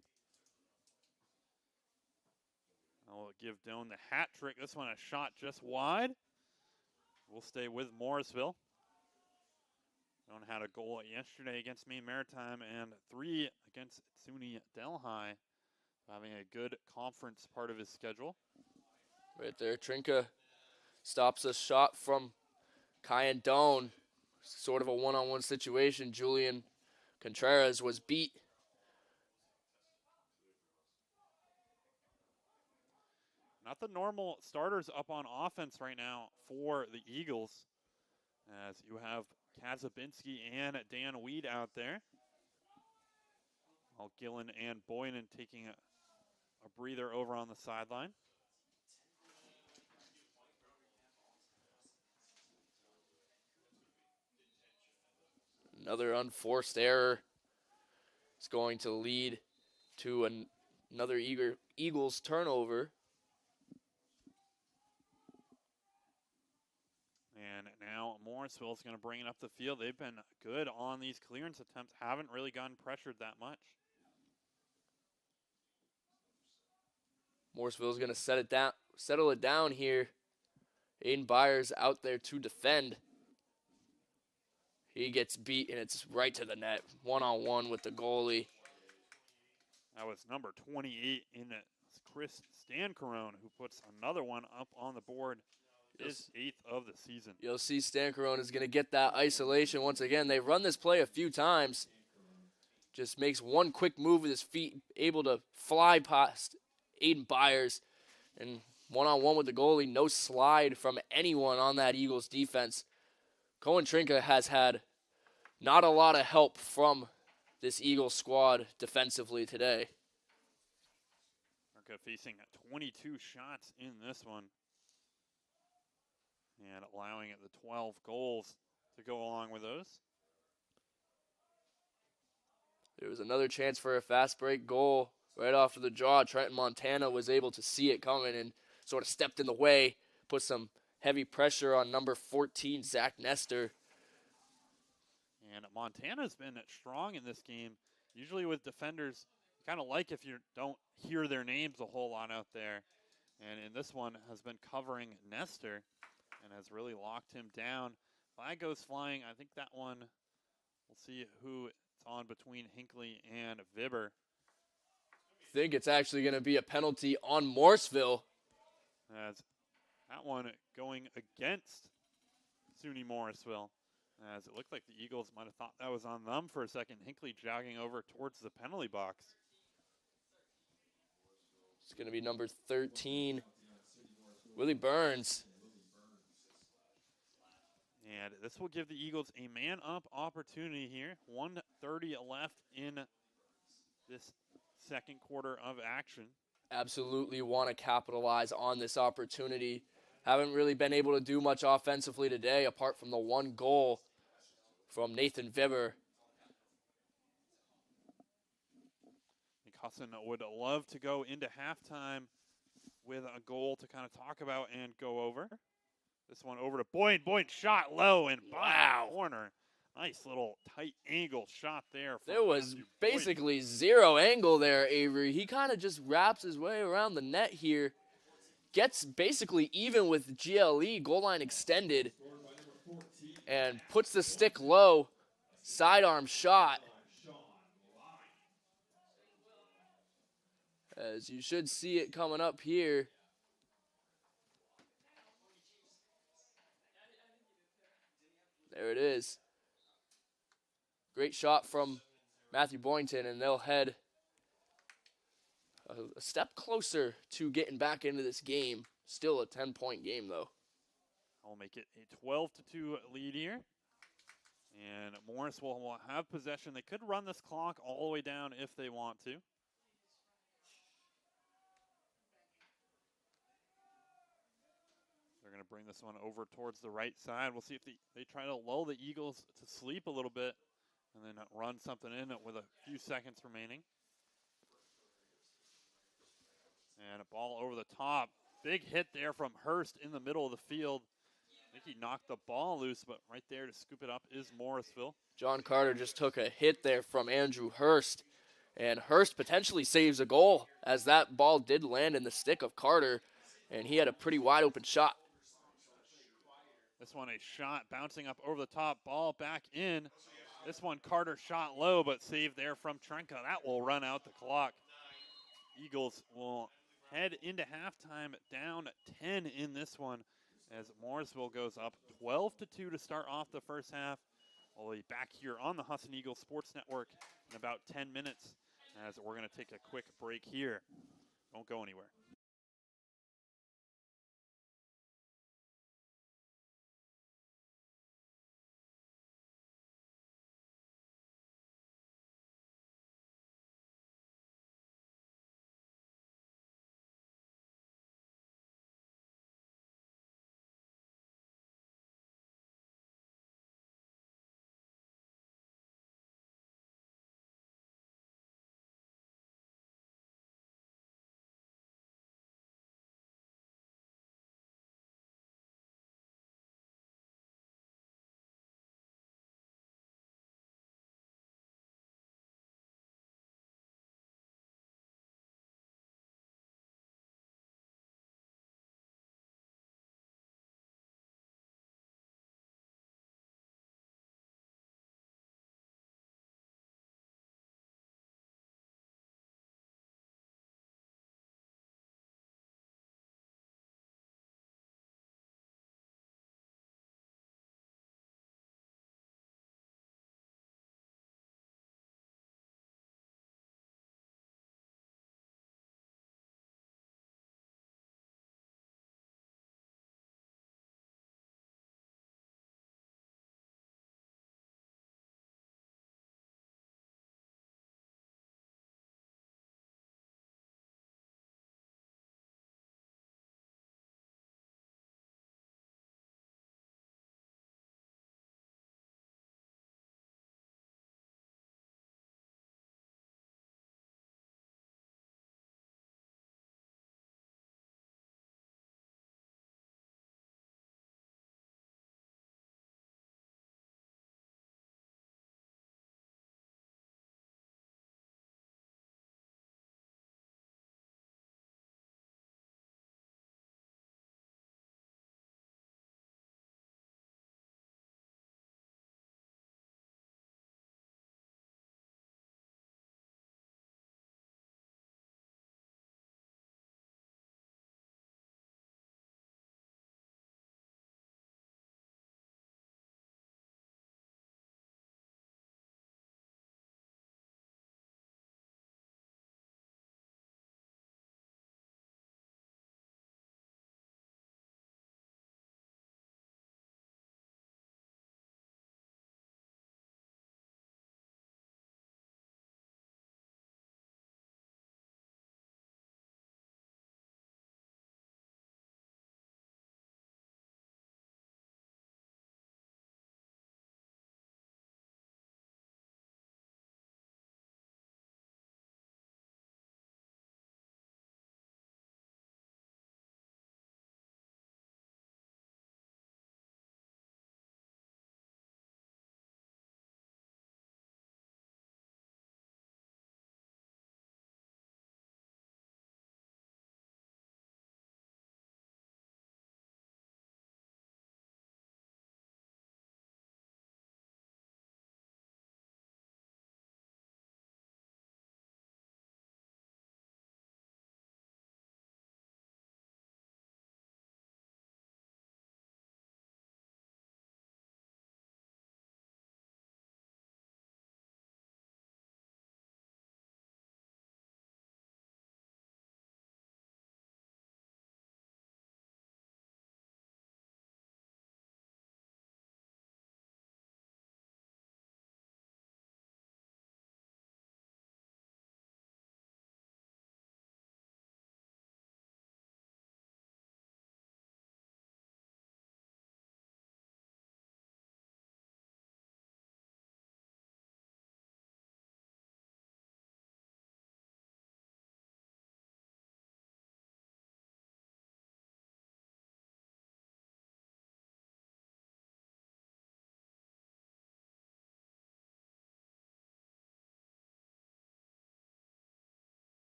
I'll give Doan the hat trick. This one a shot just wide. We'll stay with Morrisville. Doan had a goal yesterday against Maine Maritime and 3 against SUNY Delhi. Having a good conference part of his schedule. Right there, Trinka stops a shot from Cayenne Doan. Sort of a one-on-one situation. Julian Contreras was beat not the normal starters up on offense right now for the Eagles, as you have Kazabinski and Dan Weed out there, while Gillen and Boynan taking a breather over on the sideline. Another unforced error is going to lead to another Eagles turnover. And now Morrisville is going to bring it up the field. They've been good on these clearance attempts, haven't really gotten pressured that much. Morrisville is going to settle it down here. Aiden Byers out there to defend. He gets beat, and it's right to the net. One-on-one with the goalie. That was number 28 in Chris Stancarone, who puts another one up on the board. His 8th of the season. You'll see Stancarone is going to get that isolation once again. They've run this play a few times. Just makes one quick move with his feet, able to fly past Aiden Byers. And one-on-one with the goalie, no slide from anyone on that Eagles defense. Cohen Trinka has had not a lot of help from this Eagles squad defensively today. Trinka facing 22 shots in this one, and allowing the 12 goals to go along with those. There was another chance for a fast break goal right off of the draw. Trenton Montana was able to see it coming and sort of stepped in the way, put some heavy pressure on number 14, Zach Nestor. And Montana's been strong in this game. Usually with defenders, kind of like if you don't hear their names a whole lot out there. And in this one has been covering Nestor and has really locked him down. Flag goes flying. I think that one, we'll see who it's on between Hinckley and Vibber. I think it's actually going to be a penalty on Morrisville. As that one going against SUNY Morrisville. As it looked like the Eagles might have thought that was on them for a second. Hinckley jogging over towards the penalty box. It's going to be number 13, Willie Burns. And this will give the Eagles a man-up opportunity here. 1:30 left in this second quarter of action. Absolutely want to capitalize on this opportunity. Haven't really been able to do much offensively today, apart from the one goal from Nathan Vibber. I think Husson would love to go into halftime with a goal to kind of talk about and go over. This one over to Boyd. Boyd shot low and wow, corner. Nice little tight angle shot there. There was basically zero angle there, Avery. He kind of just wraps his way around the net here. Gets basically even with GLE, goal line extended, and puts the stick low. Sidearm shot. As you should see it coming up here. There it is. Great shot from Matthew Boynton, and they'll head a step closer to getting back into this game. Still a 10-point game, though. I'll make it a 12-2 lead here. And Morrisville will have possession. They could run this clock all the way down if they want to. They're going to bring this one over towards the right side. We'll see if they try to lull the Eagles to sleep a little bit and then run something in with a few seconds remaining. And a ball over the top. Big hit there from Hurst in the middle of the field. I think he knocked the ball loose, but right there to scoop it up is Morrisville. John Carter just took a hit there from Andrew Hurst, and Hurst potentially saves a goal as that ball did land in the stick of Carter, and he had a pretty wide open shot. This one a shot bouncing up over the top, ball back in. This one Carter shot low, but saved there from Trenka. That will run out the clock. Eagles will head into halftime down 10 in this one as Morrisville goes up 12-2 to start off the first half. We'll be back here on the Husson Eagles Sports Network in about 10 minutes as we're going to take a quick break here. Don't go anywhere.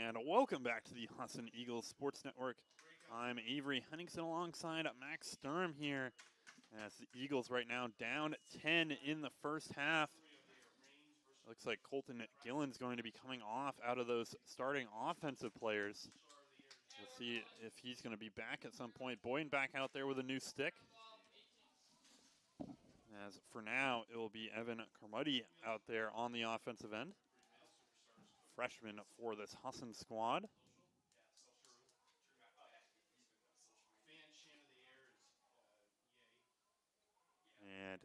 And welcome back to the Husson Eagles Sports Network. I'm Avery Henningsen alongside Max Sturm here. As the Eagles right now down 10 in the first half. Looks like Colton Gillen's going to be coming off out of those starting offensive players. We'll see if he's going to be back at some point. Boyden back out there with a new stick. As for now, it will be Evan Carmody out there on the offensive end. Freshman for this Husson squad. And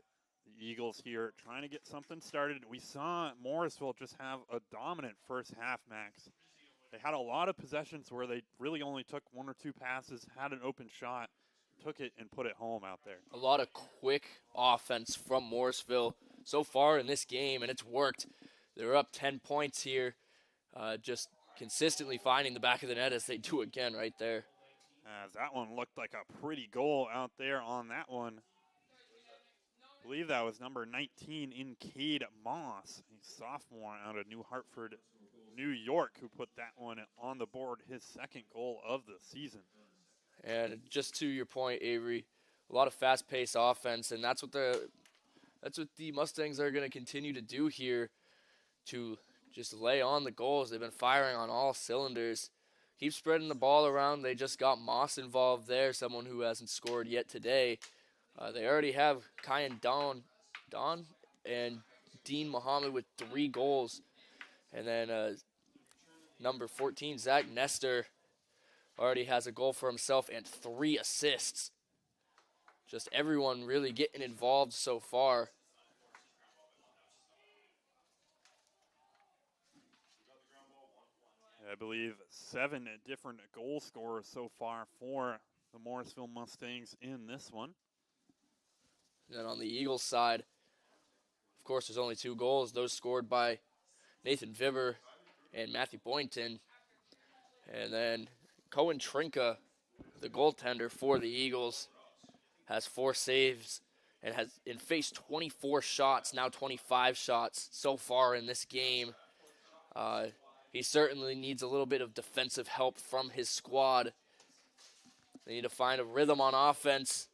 the Eagles here trying to get something started. We saw Morrisville just have a dominant first half, Max. They had a lot of possessions where they really only took one or two passes, had an open shot, took it and put it home out there. A lot of quick offense from Morrisville so far in this game, and it's worked. They're up 10 points here, just consistently finding the back of the net as they do again right there. As that one looked like a pretty goal out there on that one. I believe that was number 19 in Cade Moss, a sophomore out of New Hartford, New York, who put that one on the board, his second goal of the season. And just to your point, Avery, a lot of fast-paced offense, and that's what the Mustangs are going to continue to do here, to just lay on the goals. They've been firing on all cylinders. Keep spreading the ball around. They just got Moss involved there, someone who hasn't scored yet today. They already have Kyan Don and Dean Muhammad with 3 goals. And then number 14, Zach Nestor, already has a goal for himself and 3 assists. Just everyone really getting involved so far. I believe 7 different goal scorers so far for the Morrisville Mustangs in this one. And then on the Eagles side, of course, there's only 2 goals. Those scored by Nathan Vibber and Matthew Boynton. And then Cohen Trinka, the goaltender for the Eagles, has 4 saves and faced 24 shots, now 25 shots so far in this game. He certainly needs a little bit of defensive help from his squad. They need to find a rhythm on offense.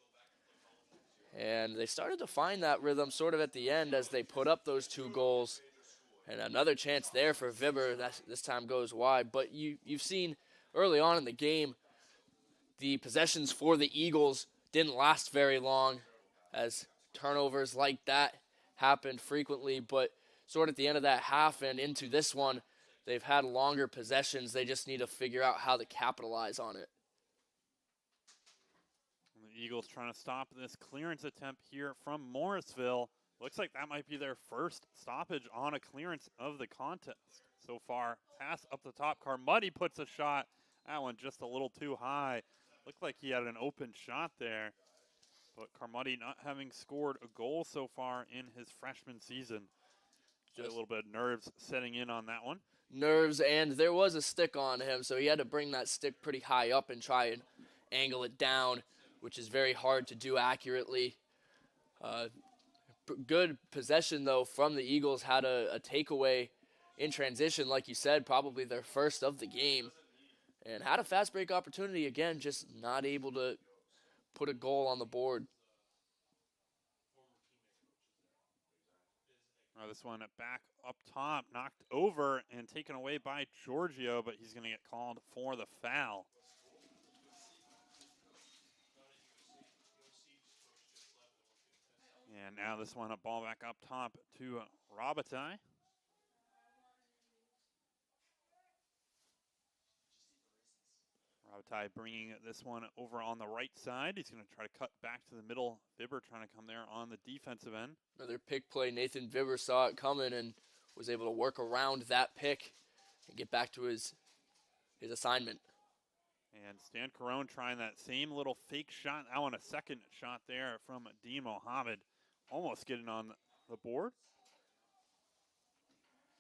And they started to find that rhythm sort of at the end as they put up those 2 goals. And another chance there for Vibber. This time goes wide. But you've seen early on in the game, the possessions for the Eagles didn't last very long as turnovers like that happened frequently. But sort of at the end of that half and into this one, they've had longer possessions. They just need to figure out how to capitalize on it. The Eagles trying to stop this clearance attempt here from Morrisville. Looks like that might be their first stoppage on a clearance of the contest so far. Pass up the top. Carmody puts a shot. That one just a little too high. Looked like he had an open shot there. But Carmody not having scored a goal so far in his freshman season. Just a little bit of nerves setting in on that one. Nerves, and there was a stick on him, so he had to bring that stick pretty high up and try and angle it down, which is very hard to do accurately. Good possession, though, from the Eagles. Had a takeaway in transition, like you said, probably their first of the game. And had a fast break opportunity, again, just not able to put a goal on the board. This one back up top, knocked over and taken away by Giorgio, but he's going to get called for the foul. And now this one, a ball back up top to Robitaille. Robitaille bringing this one over on the right side. He's going to try to cut back to the middle. Vibber trying to come there on the defensive end. Another pick play. Nathan Vibber saw it coming and was able to work around that pick and get back to his assignment. And Stan Carone trying that same little fake shot. That one a second shot there from Dean Mohammed. Almost getting on the board.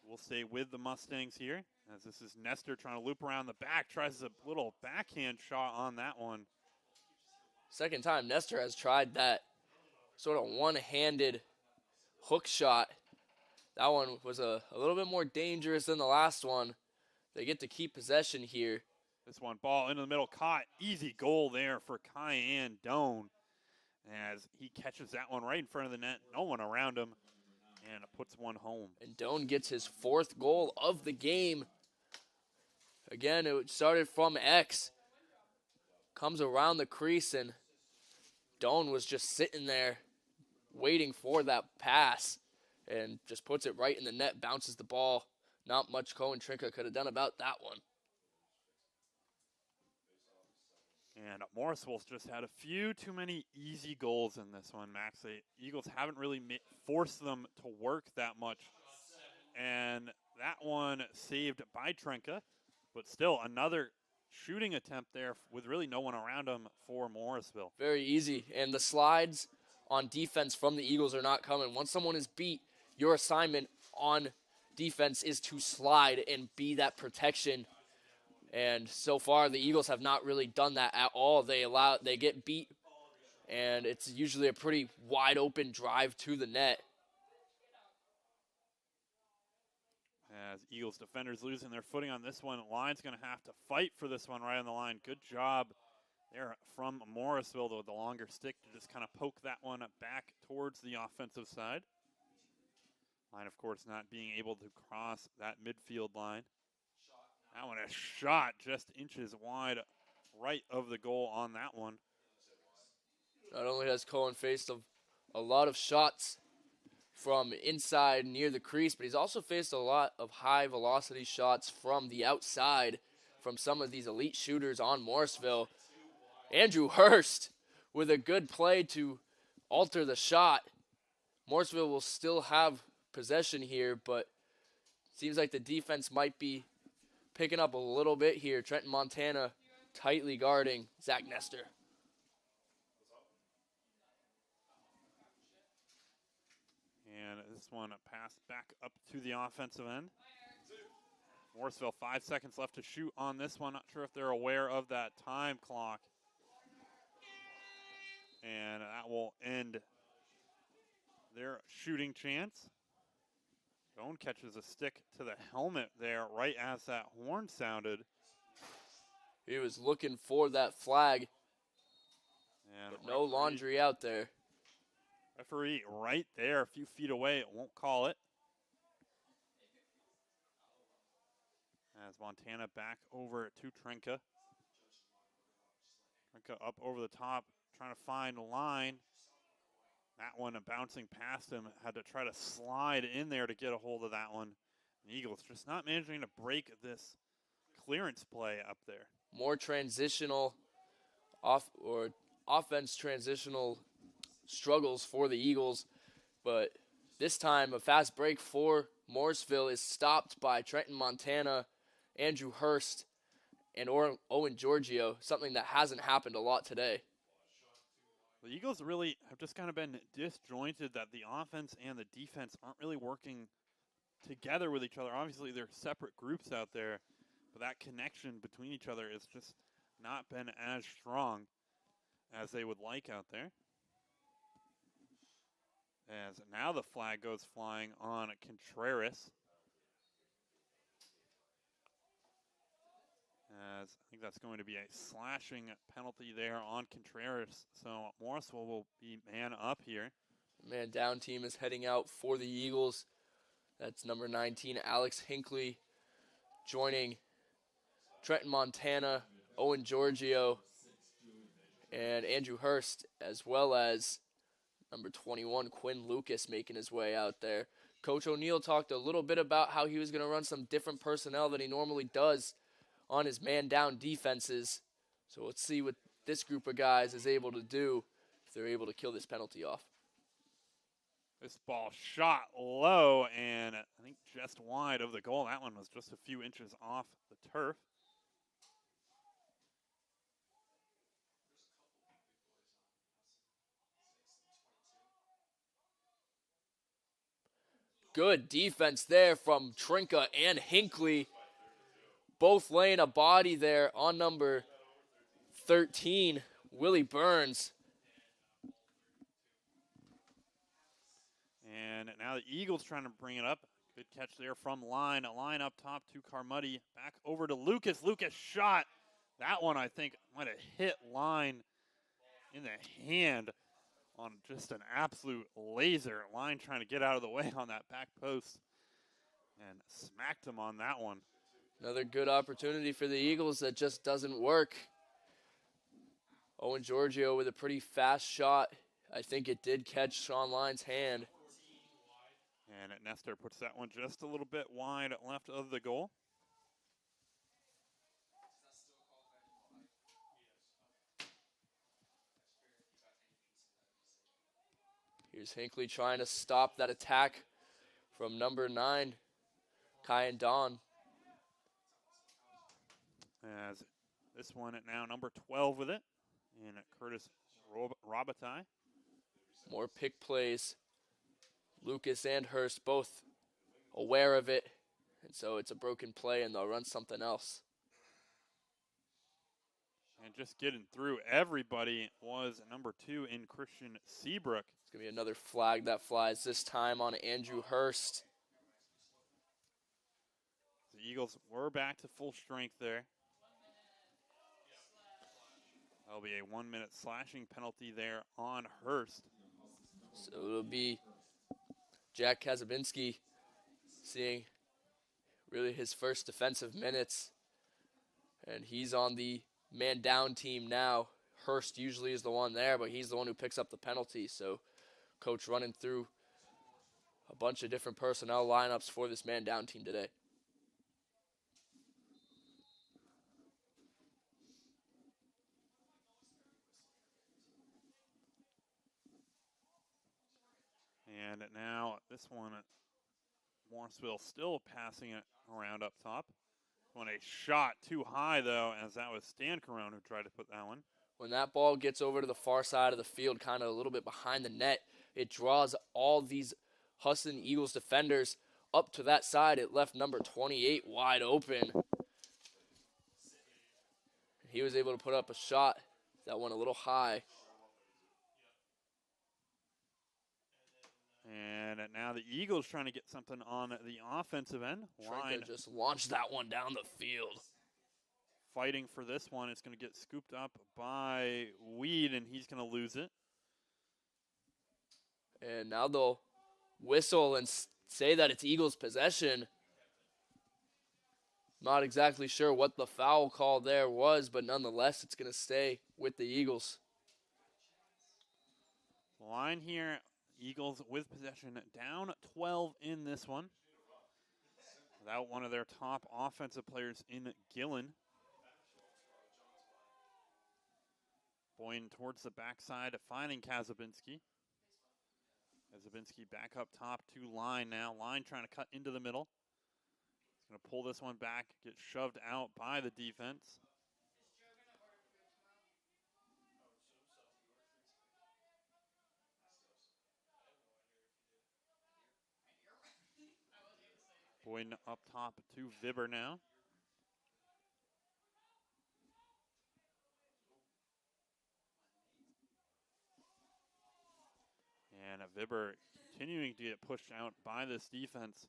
We'll stay with the Mustangs here, as this is Nestor trying to loop around the back. Tries a little backhand shot on that one. Second time Nestor has tried that sort of one-handed hook shot. That one was a little bit more dangerous than the last one. They get to keep possession here. This one, ball into the middle, caught. Easy goal there for Kyan Doan as he catches that one right in front of the net. No one around him, and puts one home. And Doan gets his 4th goal of the game. Again, it started from X. Comes around the crease, and Doan was just sitting there waiting for that pass and just puts it right in the net, bounces the ball. Not much Cohen Trinka could have done about that one. And Morrisville's just had a few too many easy goals in this one, Max. The Eagles haven't really forced them to work that much. And that one saved by Trinka, but still another shooting attempt there with really no one around him for Morrisville. Very easy. And the slides on defense from the Eagles are not coming. Once someone is beat, your assignment on defense is to slide and be that protection. And so far, the Eagles have not really done that at all. They get beat, and it's usually a pretty wide open drive to the net. As Eagles defenders losing their footing on this one, line's going to have to fight for this one right on the line. Good job there from Morrisville with the longer stick to just kind of poke that one back towards the offensive side. Line, of course, not being able to cross that midfield line. That one, a shot just inches wide right of the goal on that one. Not only has Cohen faced a lot of shots from inside near the crease, but he's also faced a lot of high-velocity shots from the outside from some of these elite shooters on Morrisville. Andrew Hurst with a good play to alter the shot. Morrisville will still have possession here, but seems like the defense might be picking up a little bit here. Trenton Montana tightly guarding Zach Nestor. And this one passed back up to the offensive end. Morrisville, 5 seconds left to shoot on this one. Not sure if they're aware of that time clock. And that will end their shooting chance. Doan catches a stick to the helmet there right as that horn sounded. He was looking for that flag, and but no laundry out there. Referee right there, a few feet away, won't call it. As Montana back over to Trinka. Trinka up over the top, trying to find a line. That one bouncing past him, had to try to slide in there to get a hold of that one. The Eagles just not managing to break this clearance play up there. More transitional offense transitional struggles for the Eagles, but this time a fast break for Morrisville is stopped by Trenton Montana, Andrew Hurst, and Owen Giorgio, something that hasn't happened a lot today. The Eagles really have just kind of been disjointed, that the offense and the defense aren't really working together with each other. Obviously, they're separate groups out there, but that connection between each other has just not been as strong as they would like out there. As now the flag goes flying on Contreras. As I think that's going to be a slashing penalty there on Contreras. So Morrisville will be man up here. Man down team is heading out for the Eagles. That's number 19, Alex Hinckley, joining Trenton Montana, Owen Giorgio, and Andrew Hurst, as well as number 21, Quinn Lucas, making his way out there. Coach O'Neill talked a little bit about how he was going to run some different personnel than he normally does on his man-down defenses. So let's see what this group of guys is able to do if they're able to kill this penalty off. This ball shot low and I think just wide of the goal. That one was just a few inches off the turf. Good defense there from Trinka and Hinckley, both laying a body there on number 13, Willie Burns. And now the Eagles trying to bring it up. Good catch there from Line. A line up top to Carmody. Back over to Lucas. Lucas shot. That one, I think, might have hit Line in the hand on just an absolute laser. Line trying to get out of the way on that back post and smacked him on that one. Another good opportunity for the Eagles that just doesn't work. Owen Giorgio with a pretty fast shot. I think it did catch Sean Line's hand. And Nestor puts that one just a little bit wide left of the goal. Here's Hinckley trying to stop that attack from number 9, Kyan Don. As this one at now number 12 with it, and Curtis Robitaille. More pick plays. Lucas and Hurst both aware of it, and so it's a broken play, and they'll run something else. And just getting through everybody was number 2 in Christian Seabrook. It's going to be another flag that flies, this time on Andrew Hurst. The Eagles were back to full strength there. That'll be a 1-minute slashing penalty there on Hurst. So it'll be Jack Kazabinski seeing really his first defensive minutes. And he's on the man down team now. Hurst usually is the one there, but he's the one who picks up the penalty. So coach running through a bunch of different personnel lineups for this man down team today. And now this one, Morrisville still passing it around up top. When a shot too high, though, as that was Stan Carone who tried to put that one. When that ball gets over to the far side of the field, kind of a little bit behind the net, it draws all these Husson Eagles defenders up to that side. It left number 28 wide open. He was able to put up a shot that went a little high. And now the Eagles trying to get something on the offensive end. Line just launched that one down the field. Fighting for this one. It's going to get scooped up by Weed, and he's going to lose it. And now they'll whistle and say that it's Eagles' possession. Not exactly sure what the foul call there was, but nonetheless, it's going to stay with the Eagles. Line here. Eagles with possession, down 12 in this one. Without one of their top offensive players in Gillen. Boyden towards the backside, finding Kazabinski. Kazabinski back up top to Line now. Line trying to cut into the middle. He's going to pull this one back, get shoved out by the defense. Boyden up top to Vibber now. And Vibber continuing to get pushed out by this defense.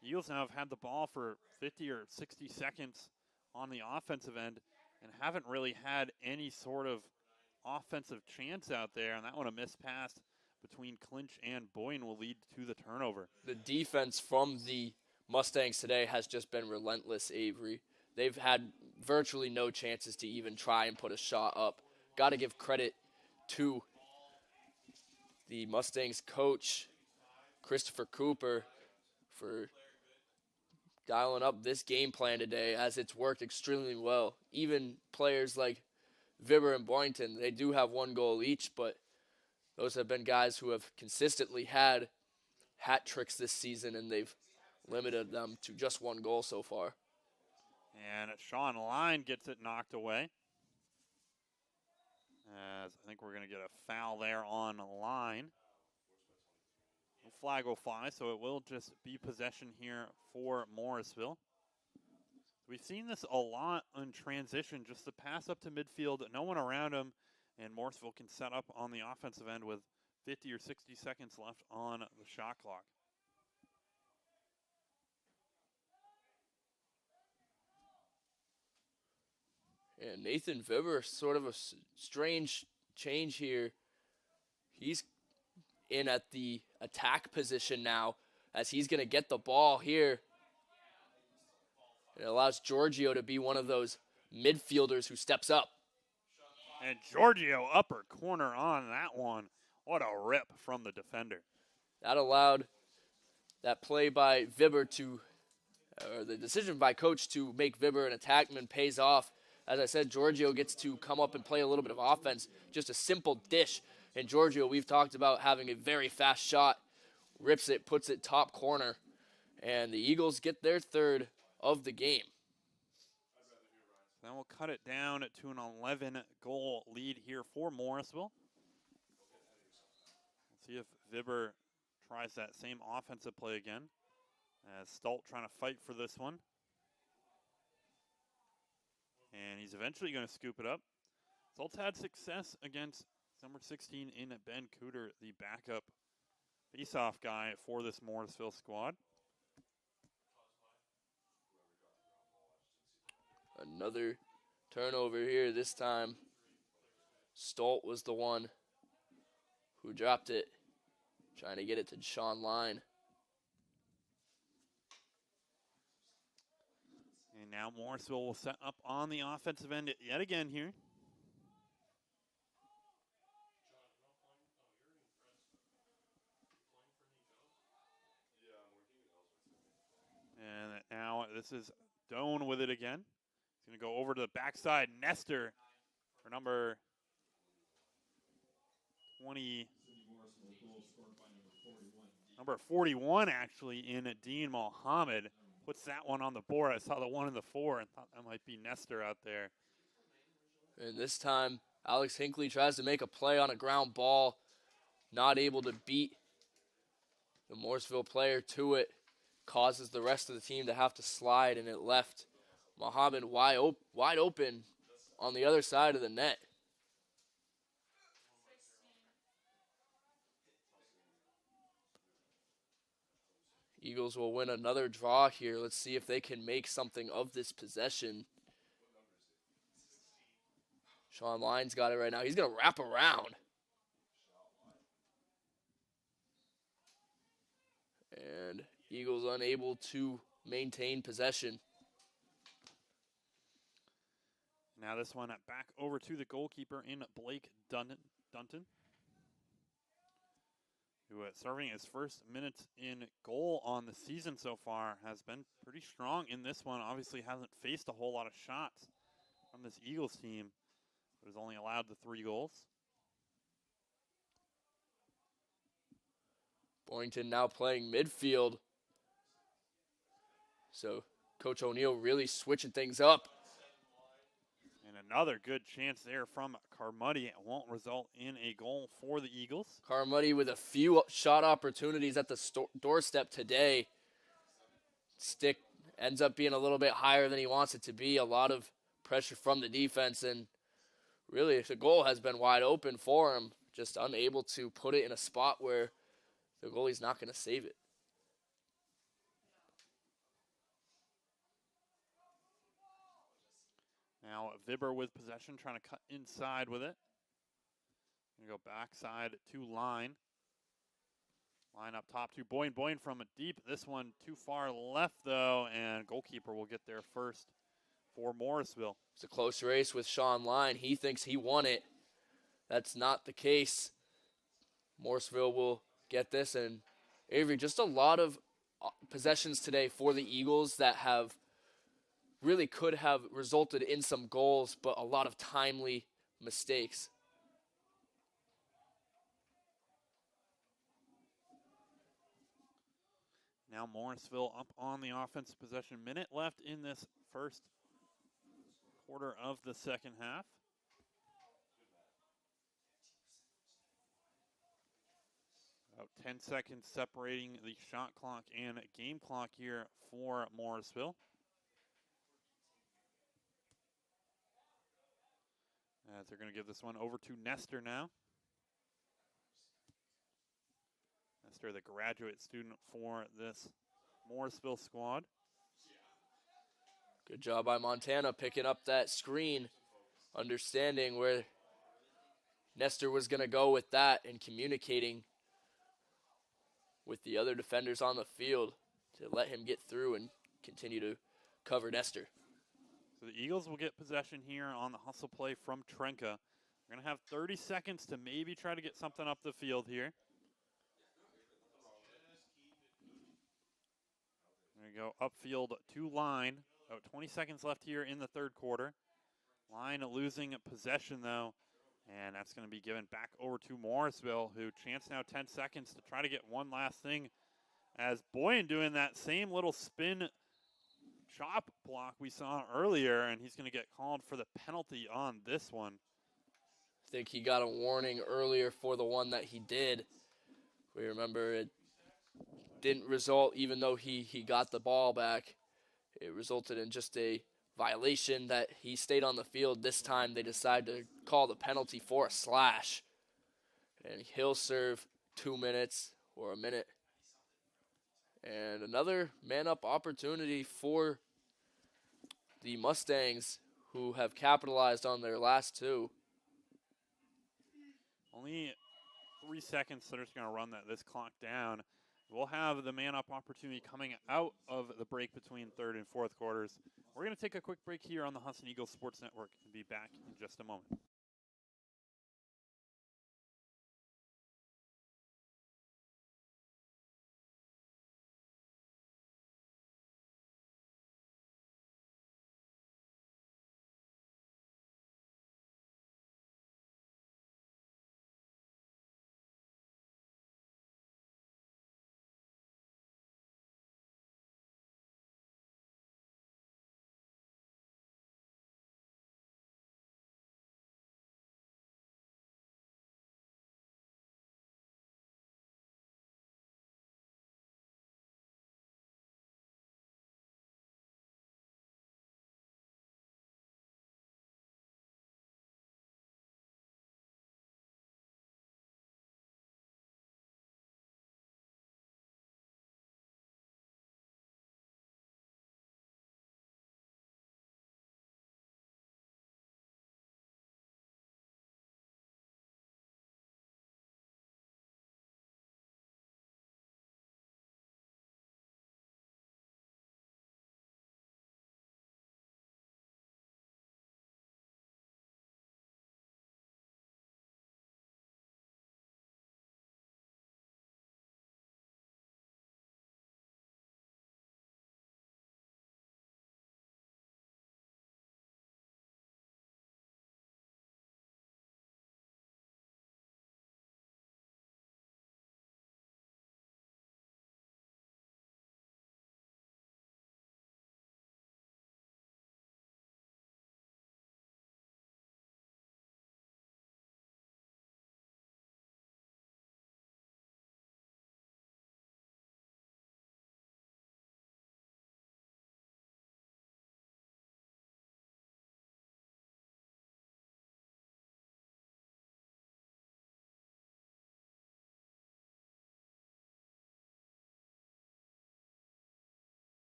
The Eagles now have had the ball for 50 or 60 seconds on the offensive end and haven't really had any sort of offensive chance out there. And that one, a missed pass between Clinch and Boyden, will lead to the turnover. The defense from the Mustangs today has just been relentless, Avery. They've had virtually no chances to even try and put a shot up. Got to give credit to the Mustangs coach, Christopher Cooper, for dialing up this game plan today, as it's worked extremely well. Even players like Vibber and Boynton, they do have one goal each, but those have been guys who have consistently had hat tricks this season, and they've limited them to just one goal so far. And Sean Line gets it knocked away. As I think we're going to get a foul there on Line. No flag will fly, so it will just be possession here for Morrisville. We've seen this a lot on transition, just the pass up to midfield, no one around him, and Morrisville can set up on the offensive end with 50 or 60 seconds left on the shot clock. And Nathan Vibber, sort of a strange change here. He's in at the attack position now as he's going to get the ball here. It allows Giorgio to be one of those midfielders who steps up. And Giorgio upper corner on that one. What a rip from the defender. That allowed that play by Vibber or the decision by coach to make Vibber an attackman pays off. As I said, Giorgio gets to come up and play a little bit of offense. Just a simple dish. And Giorgio, we've talked about having a very fast shot. Rips it, puts it top corner. And the Eagles get their third of the game. Then we'll cut it down to an 11-goal lead here for Morrisville. Let's see if Vibber tries that same offensive play again. As Stolt trying to fight for this one. And he's eventually going to scoop it up. Stolt's had success against number 16 in Ben Cooter, the backup face-off guy for this Morrisville squad. Another turnover here. This time, Stolt was the one who dropped it, trying to get it to Sean Line. And now Morrisville will set up on the offensive end yet again here. And now this is Doan with it again. He's going to go over to the backside. Nestor for number 20. Number 41, actually, in Dean Mohammed. Puts that one on the board. I saw the 1 and the 4 and thought that might be Nestor out there. And this time, Alex Hinckley tries to make a play on a ground ball. Not able to beat the Morrisville player to it. Causes the rest of the team to have to slide, and it left Mohammed wide open on the other side of the net. Eagles will win another draw here. Let's see if they can make something of this possession. Sean Lyons got it right now. He's going to wrap around. And Eagles unable to maintain possession. Now this one back over to the goalkeeper in Blake Dunton. Who serving his first minutes in goal on the season so far, has been pretty strong in this one. Obviously hasn't faced a whole lot of shots from this Eagles team, but has only allowed the 3 goals. Boynton now playing midfield. So Coach O'Neill really switching things up. And another good chance there from Carmody. It won't result in a goal for the Eagles. Carmody with a few shot opportunities at the doorstep today. Stick ends up being a little bit higher than he wants it to be. A lot of pressure from the defense, and really the goal has been wide open for him. Just unable to put it in a spot where the goalie's not going to save it. Now Vibber with possession, trying to cut inside with it. Gonna go backside to Line. Line up top to Boyne. Boyne from deep. This one too far left though, and goalkeeper will get there first for Morrisville. It's a close race with Sean Line. He thinks he won it. That's not the case. Morrisville will get this, and Avery, just a lot of possessions today for the Eagles that have really could have resulted in some goals, but a lot of timely mistakes. Now Morrisville up on the offensive possession. Minute left in this first quarter of the second half. About 10 seconds separating the shot clock and game clock here for Morrisville. As they're going to give this one over to Nestor now. Nestor, the graduate student for this Morrisville squad. Good job by Montana picking up that screen. understanding where Nestor was going to go with that and communicating with the other defenders on the field to let him get through and continue to cover Nestor. So the Eagles will get possession here on the hustle play from Trenka. We're going to have 30 seconds to maybe try to get something up the field here. There you go, upfield to Line. About 20 seconds left here in the third quarter. Line losing possession, though, and that's going to be given back over to Morrisville, who chance now 10 seconds to try to get one last thing, as Boyan doing that same little spin chop block we saw earlier, and he's going to get called for the penalty on this one. I think he got a warning earlier for the one that he did. We remember it didn't result, even though he got the ball back. It resulted in just a violation that he stayed on the field. This time they decided to call the penalty for a slash. And he'll serve 2 minutes or a minute. And another man-up opportunity for the Mustangs, who have capitalized on their last two. Only 3 seconds, so they're just going to run this clock down. We'll have the man-up opportunity coming out of the break between third and fourth quarters. We're going to take a quick break here on the Husson Eagles Sports Network and be back in just a moment.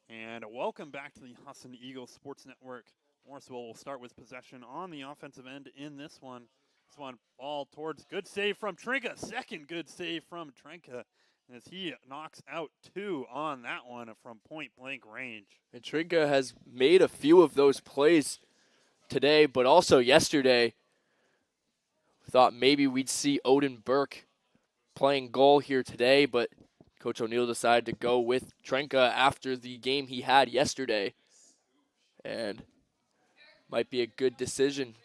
And welcome back to the Husson Eagles Sports Network. Morrisville will start with possession on the offensive end in this one. This one, ball towards, good save from Trinka. Second good save from Trinka, as he knocks out 2 on that one from point-blank range. And Trinka has made a few of those plays today, but also yesterday. Thought maybe we'd see Odin Burke playing goal here today, but Coach O'Neill decided to go with Trinka after the game he had yesterday. And might be a good decision.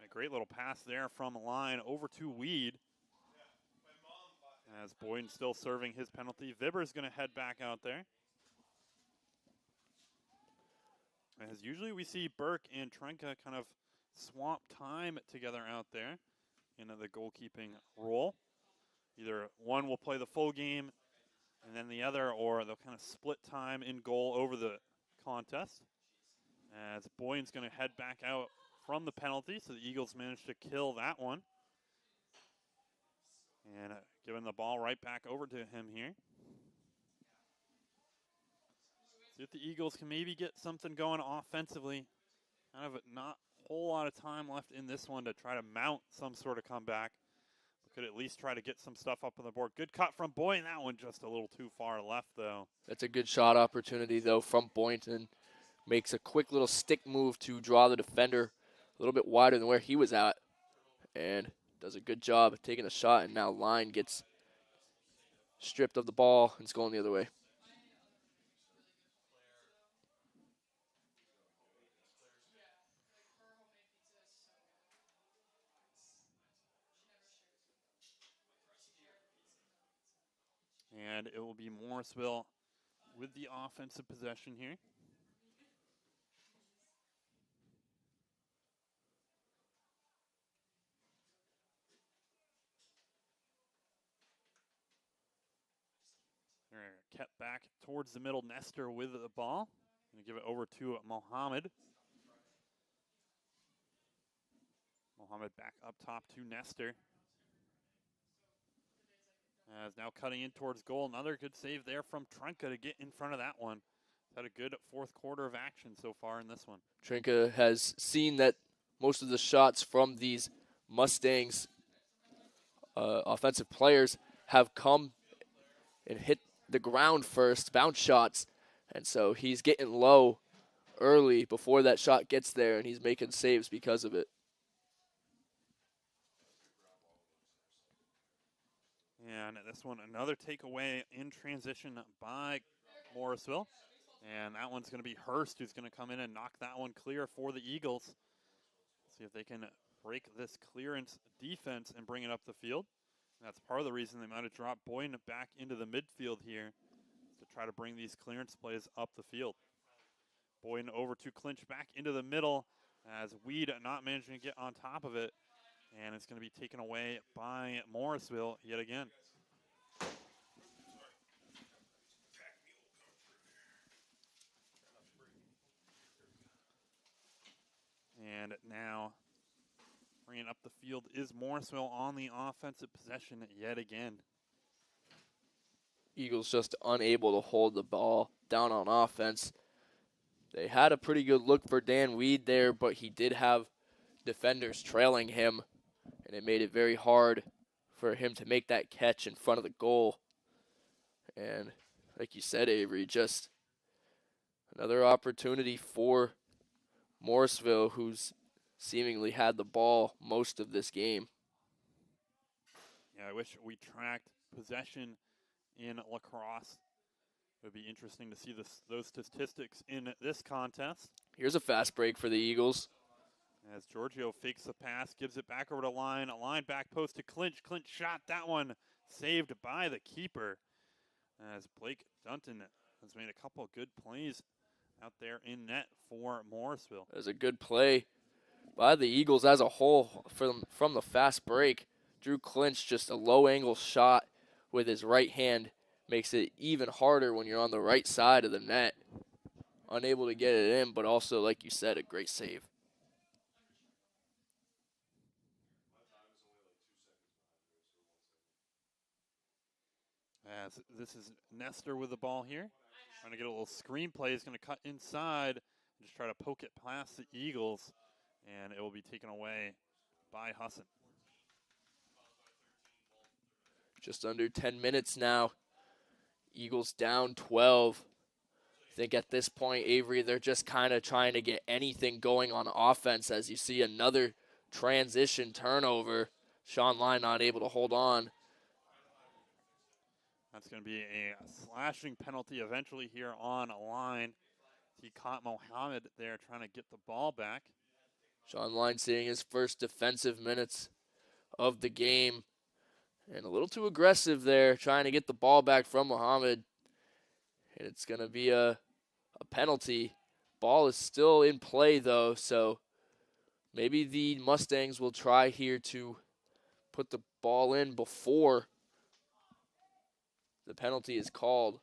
A great little pass there from Line over to Weed. As Boyden still serving his penalty. Vibber's going to head back out there. As usually we see Burke and Trinka kind of swamp time together out there in the goalkeeping role. Either one will play the full game and then the other, or they'll kind of split time in goal over the contest. As Boyden's going to head back out from the penalty, so the Eagles managed to kill that one. And giving the ball right back over to him here. See if the Eagles can maybe get something going offensively. Kind of not a whole lot of time left in this one to try to mount some sort of comeback. But could at least try to get some stuff up on the board. Good cut from Boynton. That one just a little too far left, though. That's a good shot opportunity, though, from Boynton. Makes a quick little stick move to draw the defender a little bit wider than where he was at. And does a good job of taking a shot, and now Line gets stripped of the ball and it's going the other way. And it will be Morrisville with the offensive possession here. They're kept back towards the middle. Nestor with the ball. Going to give it over to Mohammed. Mohammed back up top to Nestor. As now cutting in towards goal. Another good save there from Trunka to get in front of that one. Had a good fourth quarter of action so far in this one. Trinka has seen that most of the shots from these Mustangs offensive players have come and hit the ground first, bounce shots. And so he's getting low early before that shot gets there, and he's making saves because of it. And this one, another takeaway in transition by Morrisville. And that one's going to be Hurst who's going to come in and knock that one clear for the Eagles. See if they can break this clearance defense and bring it up the field. And that's part of the reason they might have dropped Boyne back into the midfield here to try to bring these clearance plays up the field. Boyne over to clinch back into the middle as Weed not managing to get on top of it. And it's going to be taken away by Morrisville yet again. And now bringing up the field is Morrisville on the offensive possession yet again. Eagles just unable to hold the ball down on offense. They had a pretty good look for Dan Weed there, but he did have defenders trailing him, and it made it very hard for him to make that catch in front of the goal. And like you said, Avery, just another opportunity for Morrisville, who's seemingly had the ball most of this game. Yeah, I wish we tracked possession in lacrosse. It would be interesting to see those statistics in this contest. Here's a fast break for the Eagles. As Giorgio fakes the pass, gives it back over to Line. A Line back post to Clinch. Clinch shot that one saved by the keeper. As Blake Dunton has made a couple of good plays out there in net for Morrisville. That was a good play by the Eagles as a whole from the fast break. Drew Clinch, just a low angle shot with his right hand, makes it even harder when you're on the right side of the net. Unable to get it in, but also, like you said, a great save. As this is Nestor with the ball here. Trying to get a little screen play. He's going to cut inside and just try to poke it past the Eagles. And it will be taken away by Husson. Just under 10 minutes now. Eagles down 12. I think at this point, Avery, they're just kind of trying to get anything going on offense as you see another transition turnover. Sean Line not able to hold on. That's going to be a slashing penalty eventually here on a line. He caught Mohammed there trying to get the ball back. Sean Line seeing his first defensive minutes of the game. And a little too aggressive there, trying to get the ball back from Mohammed. And it's going to be a penalty. Ball is still in play, though, so maybe the Mustangs will try here to put the ball in before the penalty is called.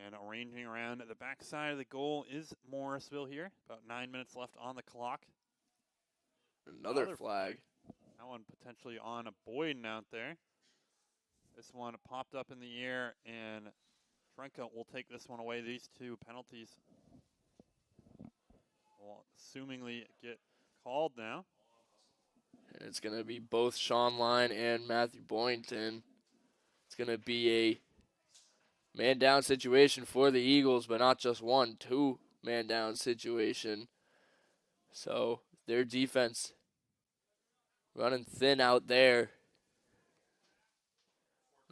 And arranging around the backside of the goal is Morrisville here. About 9 minutes left on the clock. Another flag. That one potentially on a Boyden out there. This one popped up in the air, and Trenka will take this one away. These two penalties will assumingly get called now. And it's going to be both Sean Line and Matthew Boynton. It's going to be a man-down situation for the Eagles, but not just one, two man-down situation. So their defense running thin out there.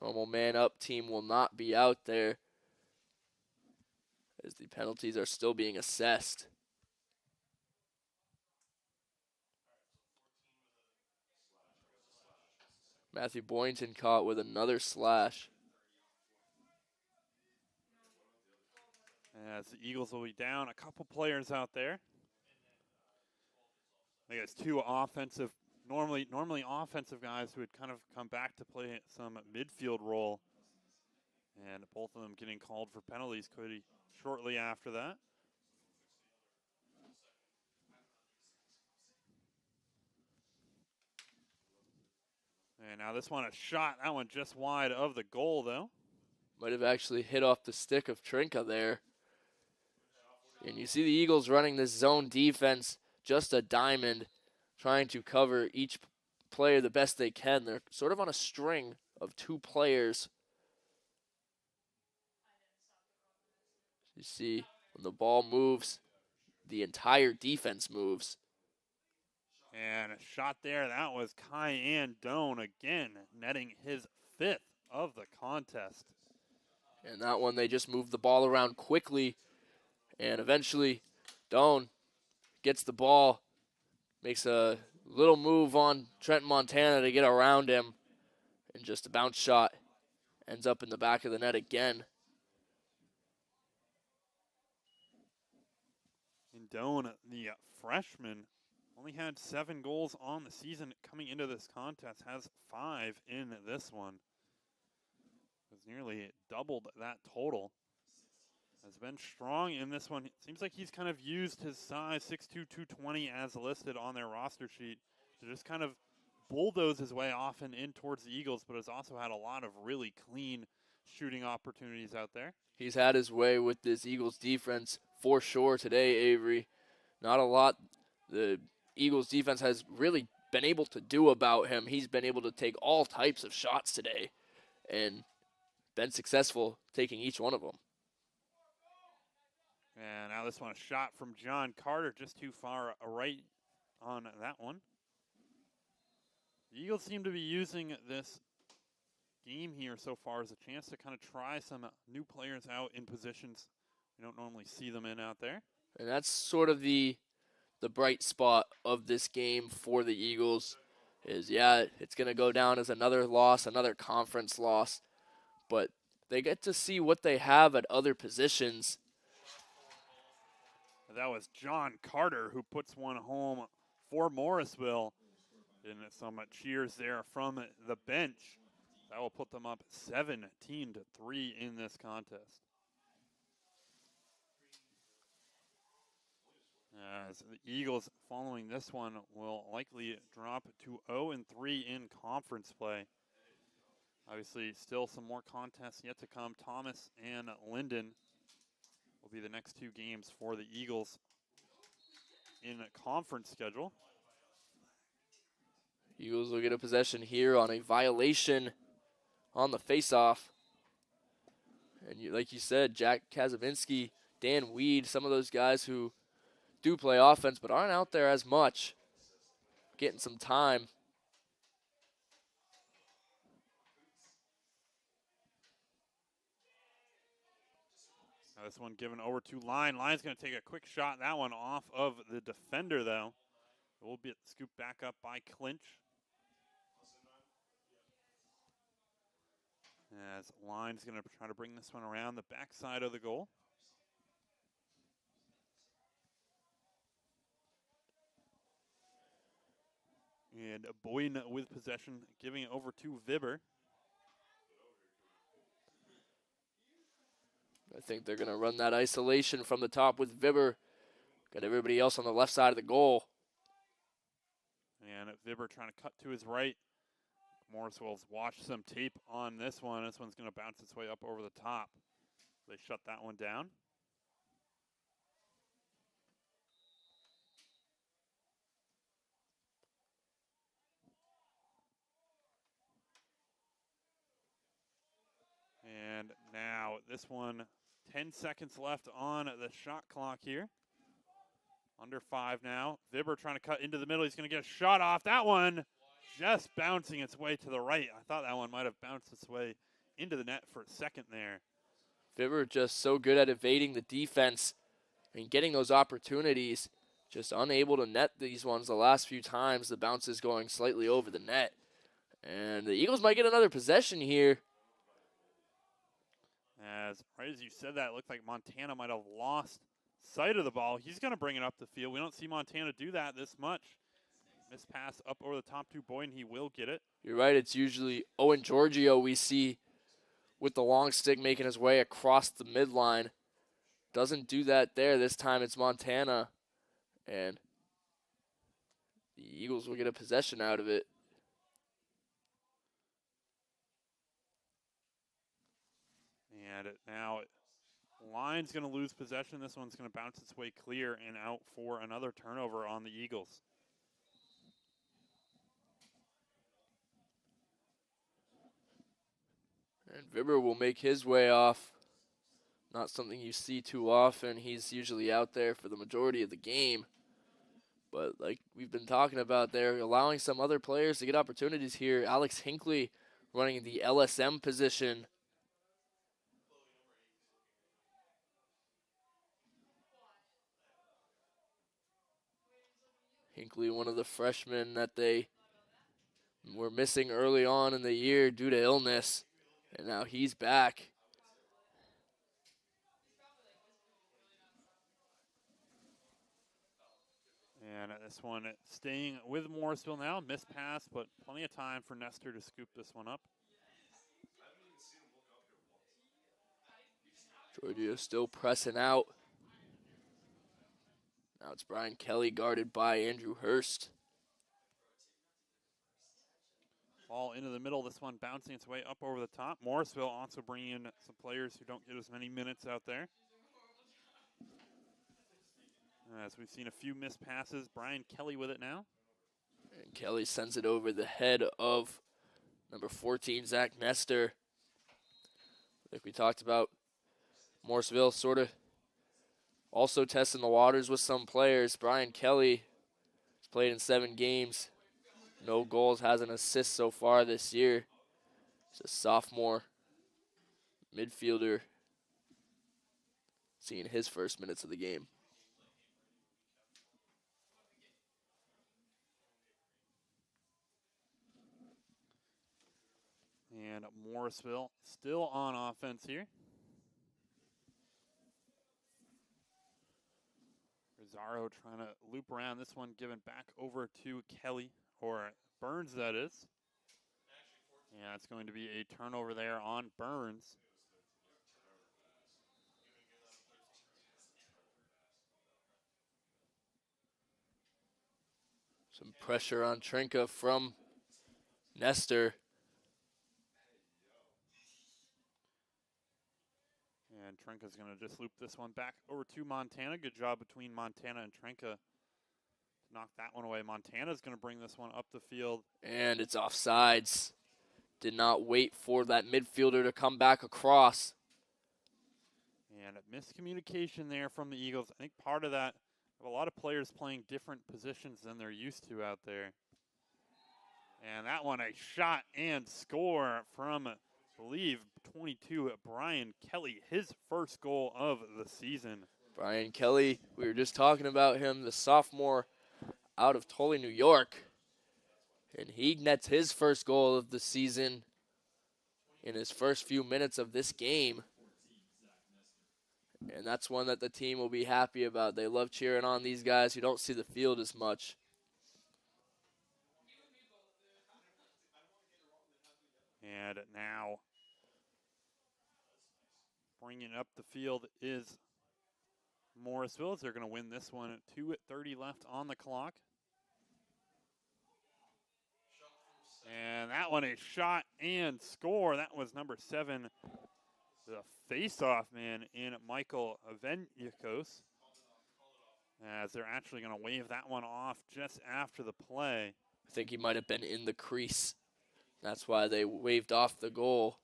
Normal man-up team will not be out there as the penalties are still being assessed. Matthew Boynton caught with another slash. As the Eagles will be down a couple players out there. I think it's two offensive, normally offensive guys who had kind of come back to play some midfield role. And both of them getting called for penalties shortly after that. And now this one a shot. That one just wide of the goal, though. Might have actually hit off the stick of Trinka there. And you see the Eagles running this zone defense, just a diamond, trying to cover each player the best they can. They're sort of on a string of two players. You see, when the ball moves, the entire defense moves. And a shot there. That was Kyan Doan again, netting his 5th of the contest. And that one, they just moved the ball around quickly. And eventually, Doan gets the ball, makes a little move on Trenton Montana to get around him. And just a bounce shot ends up in the back of the net again. And Doan, the freshman, only had 7 goals on the season coming into this contest, has 5 in this one. Has nearly doubled that total. Has been strong in this one. It seems like he's kind of used his size, 6'2", 220, as listed on their roster sheet, to just kind of bulldoze his way often in towards the Eagles, but has also had a lot of really clean shooting opportunities out there. He's had his way with this Eagles defense for sure today, Avery. Not a lot the Eagles defense has really been able to do about him. He's been able to take all types of shots today and been successful taking each one of them. And now this one, a shot from John Carter, just too far right on that one. The Eagles seem to be using this game here so far as a chance to kind of try some new players out in positions we don't normally see them in out there. And that's sort of the bright spot of this game for the Eagles is, yeah, it's going to go down as another loss, another conference loss, but they get to see what they have at other positions. That was John Carter who puts one home for Morrisville. And some cheers there from the bench. That will put them up 17-3 in this contest. As the Eagles, following this one, will likely drop to 0-3 in conference play. Obviously, still some more contests yet to come. Thomas and Linden will be the next 2 games for the Eagles in conference schedule. Eagles will get a possession here on a violation on the faceoff. And like you said, Jack Kazavinsky, Dan Weed, some of those guys who do play offense but aren't out there as much, getting some time. Now this one given over to Line. Line's going to take a quick shot. That one off of the defender, though. It will be scooped back up by Clinch. As Line's going to try to bring this one around the backside of the goal. And Boyden with possession, giving it over to Vibber. I think they're going to run that isolation from the top with Vibber. Got everybody else on the left side of the goal. And Vibber trying to cut to his right. Morrisville's watched some tape on this one. This one's going to bounce its way up over the top. They shut that one down. And now this one, 10 seconds left on the shot clock here. Under 5 now. Vibber trying to cut into the middle. He's going to get a shot off. That one just bouncing its way to the right. I thought that one might have bounced its way into the net for a second there. Vibber just so good at evading the defense and getting those opportunities. Just unable to net these ones the last few times. The bounce is going slightly over the net. And the Eagles might get another possession here. Right as you said that, it looked like Montana might have lost sight of the ball. He's going to bring it up the field. We don't see Montana do that this much. Miss pass up over the top to Boyd, and he will get it. You're right. It's usually Owen Giorgio we see with the long stick making his way across the midline. Doesn't do that there. This time it's Montana. And the Eagles will get a possession out of it. And now Line's going to lose possession. This one's going to bounce its way clear and out for another turnover on the Eagles. And Vibber will make his way off. Not something you see too often. He's usually out there for the majority of the game. But like we've been talking about, they're allowing some other players to get opportunities here. Alex Hinckley running the LSM position. Hinckley, one of the freshmen that they were missing early on in the year due to illness. And now he's back. And this one staying with Morrisville now. Missed pass, but plenty of time for Nestor to scoop this one up. Giorgio still pressing out. Now it's Brian Kelly guarded by Andrew Hurst. Ball into the middle. This one bouncing its way up over the top. Morrisville also bringing in some players who don't get as many minutes out there. As we've seen a few missed passes. Brian Kelly with it now. And Kelly sends it over the head of number 14, Zach Nestor. Like we talked about, Morrisville sort of also testing the waters with some players. Brian Kelly has played in 7 games. No goals, has an assist so far this year. He's a sophomore midfielder, seeing his first minutes of the game. And Morrisville still on offense here. Rosario trying to loop around this one, given back over to Kelly, or Burns that is. Yeah, it's going to be a turnover there on Burns. Some pressure on Trinka from Nestor. And Trenka's going to just loop this one back over to Montana. Good job between Montana and Trenka to knock that one away. Montana's going to bring this one up the field. And it's offsides. Did not wait for that midfielder to come back across. And a miscommunication there from the Eagles. I think part of that, a lot of players playing different positions than they're used to out there. And that one, a shot and score from, I believe, 22, Brian Kelly, his first goal of the season. Brian Kelly, we were just talking about him, the sophomore out of Tully, New York. And he nets his first goal of the season in his first few minutes of this game. And that's one that the team will be happy about. They love cheering on these guys who don't see the field as much. And now bringing up the field is Morrisville. They're going to win this one. 2:30 left on the clock. And that one a shot and score. That was number 7, the face-off man in Michael Avenyakos. As they're actually going to wave that one off just after the play. I think he might have been in the crease. That's why they waved off the goal.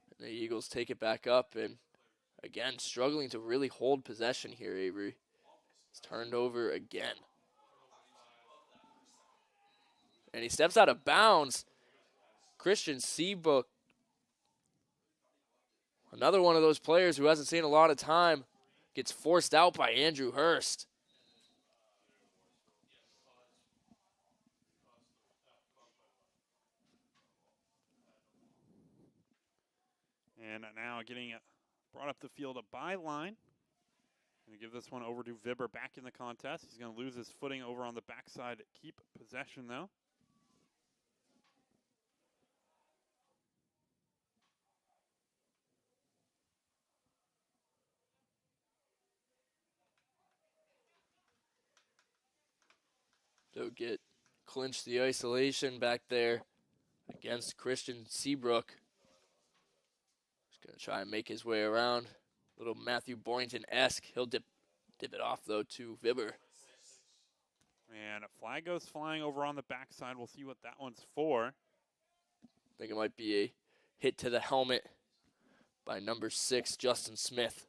And the Eagles take it back up, and again, struggling to really hold possession here, Avery. It's turned over again. And he steps out of bounds. Christian Seabrook, another one of those players who hasn't seen a lot of time, gets forced out by Andrew Hurst. And now getting brought up the field a byline. Going to give this one over to Vibber back in the contest. He's going to lose his footing over on the backside. Keep possession, though. They'll clinch the isolation back there against Christian Seabrook. He's going to try and make his way around. Little Matthew Boynton-esque. He'll dip it off, though, to Vibber. And a flag goes flying over on the backside. We'll see what that one's for. I think it might be a hit to the helmet by number 6, Justin Smith.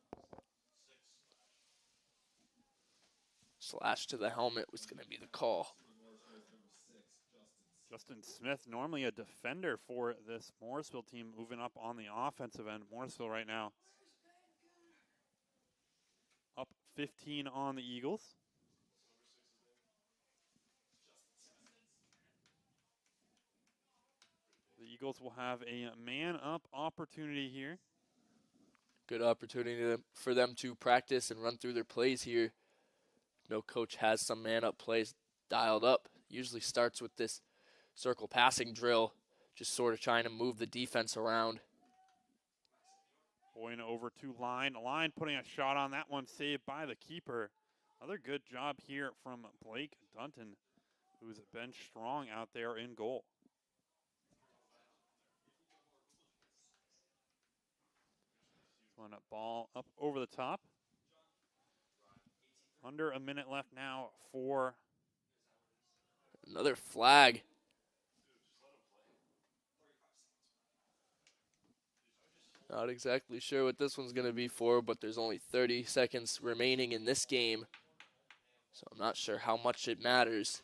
Slash to the helmet was going to be the call. Justin Smith, normally a defender for this Morrisville team, moving up on the offensive end. Morrisville right now up 15 on the Eagles. The Eagles will have a man-up opportunity here. Good opportunity for them to practice and run through their plays here. No coach has some man-up plays dialed up. Usually starts with this circle passing drill, just sort of trying to move the defense around. Boying over to Line. Line putting a shot on that one, saved by the keeper. Another good job here from Blake Dunton, who's been strong out there in goal. One ball up over the top. Under a minute left now for another flag. Not exactly sure what this one's going to be for, but there's only 30 seconds remaining in this game, so I'm not sure how much it matters.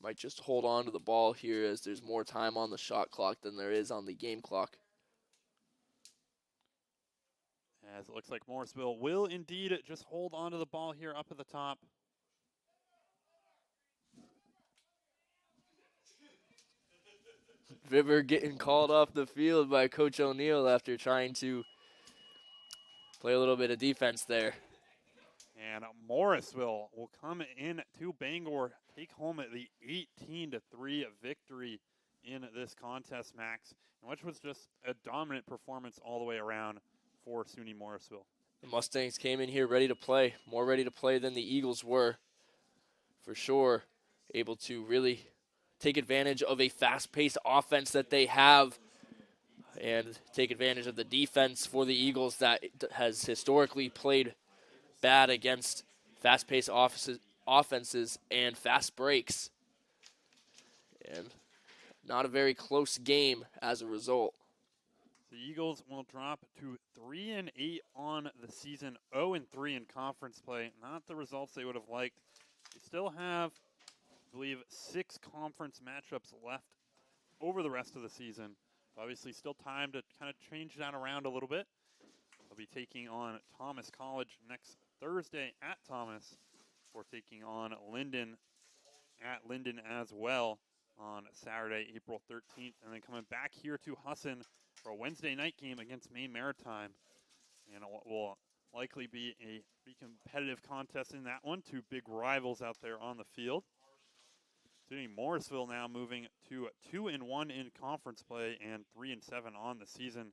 Might just hold on to the ball here as there's more time on the shot clock than there is on the game clock. As it looks like Morrisville will indeed just hold on to the ball here up at the top. Vibber getting called off the field by Coach O'Neill after trying to play a little bit of defense there. And Morrisville will come in to Bangor, take home the 18-3 victory in this contest, Max, which was just a dominant performance all the way around for SUNY Morrisville. The Mustangs came in here ready to play, more ready to play than the Eagles were, for sure. Able to really take advantage of a fast-paced offense that they have and take advantage of the defense for the Eagles that has historically played bad against fast-paced offenses and fast breaks. And not a very close game as a result. The Eagles will drop to 3-8 on the season, 0-3 in conference play. Not the results they would have liked. They still have, I believe, 6 conference matchups left over the rest of the season. Obviously, still time to kind of change that around a little bit. They'll be taking on Thomas College next Thursday at Thomas. We're taking on Linden at Linden as well on Saturday, April 13th. And then coming back here to Husson for a Wednesday night game against Maine Maritime. And it will likely be a pretty competitive contest in that one. 2 big rivals out there on the field. SUNY Morrisville now moving to 2-1 in conference play and 3-7 on the season.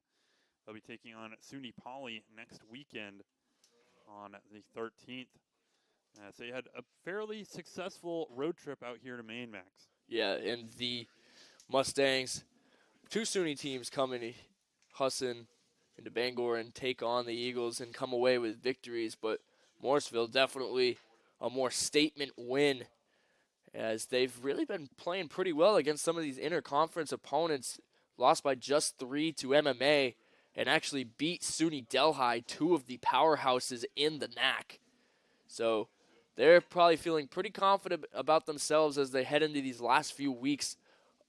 They'll be taking on SUNY Poly next weekend on the 13th. As they had a fairly successful road trip out here to Maine, Max. Yeah, and the Mustangs, 2 SUNY teams coming, Husson into Bangor, and take on the Eagles and come away with victories. But Morrisville definitely a more statement win, as they've really been playing pretty well against some of these interconference opponents. Lost by just 3 to MMA, and actually beat SUNY Delhi, 2 of the powerhouses in the NAC. So they're probably feeling pretty confident about themselves as they head into these last few weeks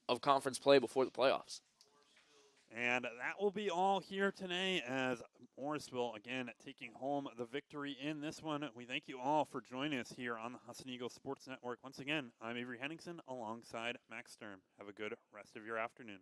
of conference play before the playoffs. And that will be all here today, as Morrisville, again, taking home the victory in this one. We thank you all for joining us here on the Husson Eagles Sports Network. Once again, I'm Avery Henningsen alongside Max Sturm. Have a good rest of your afternoon.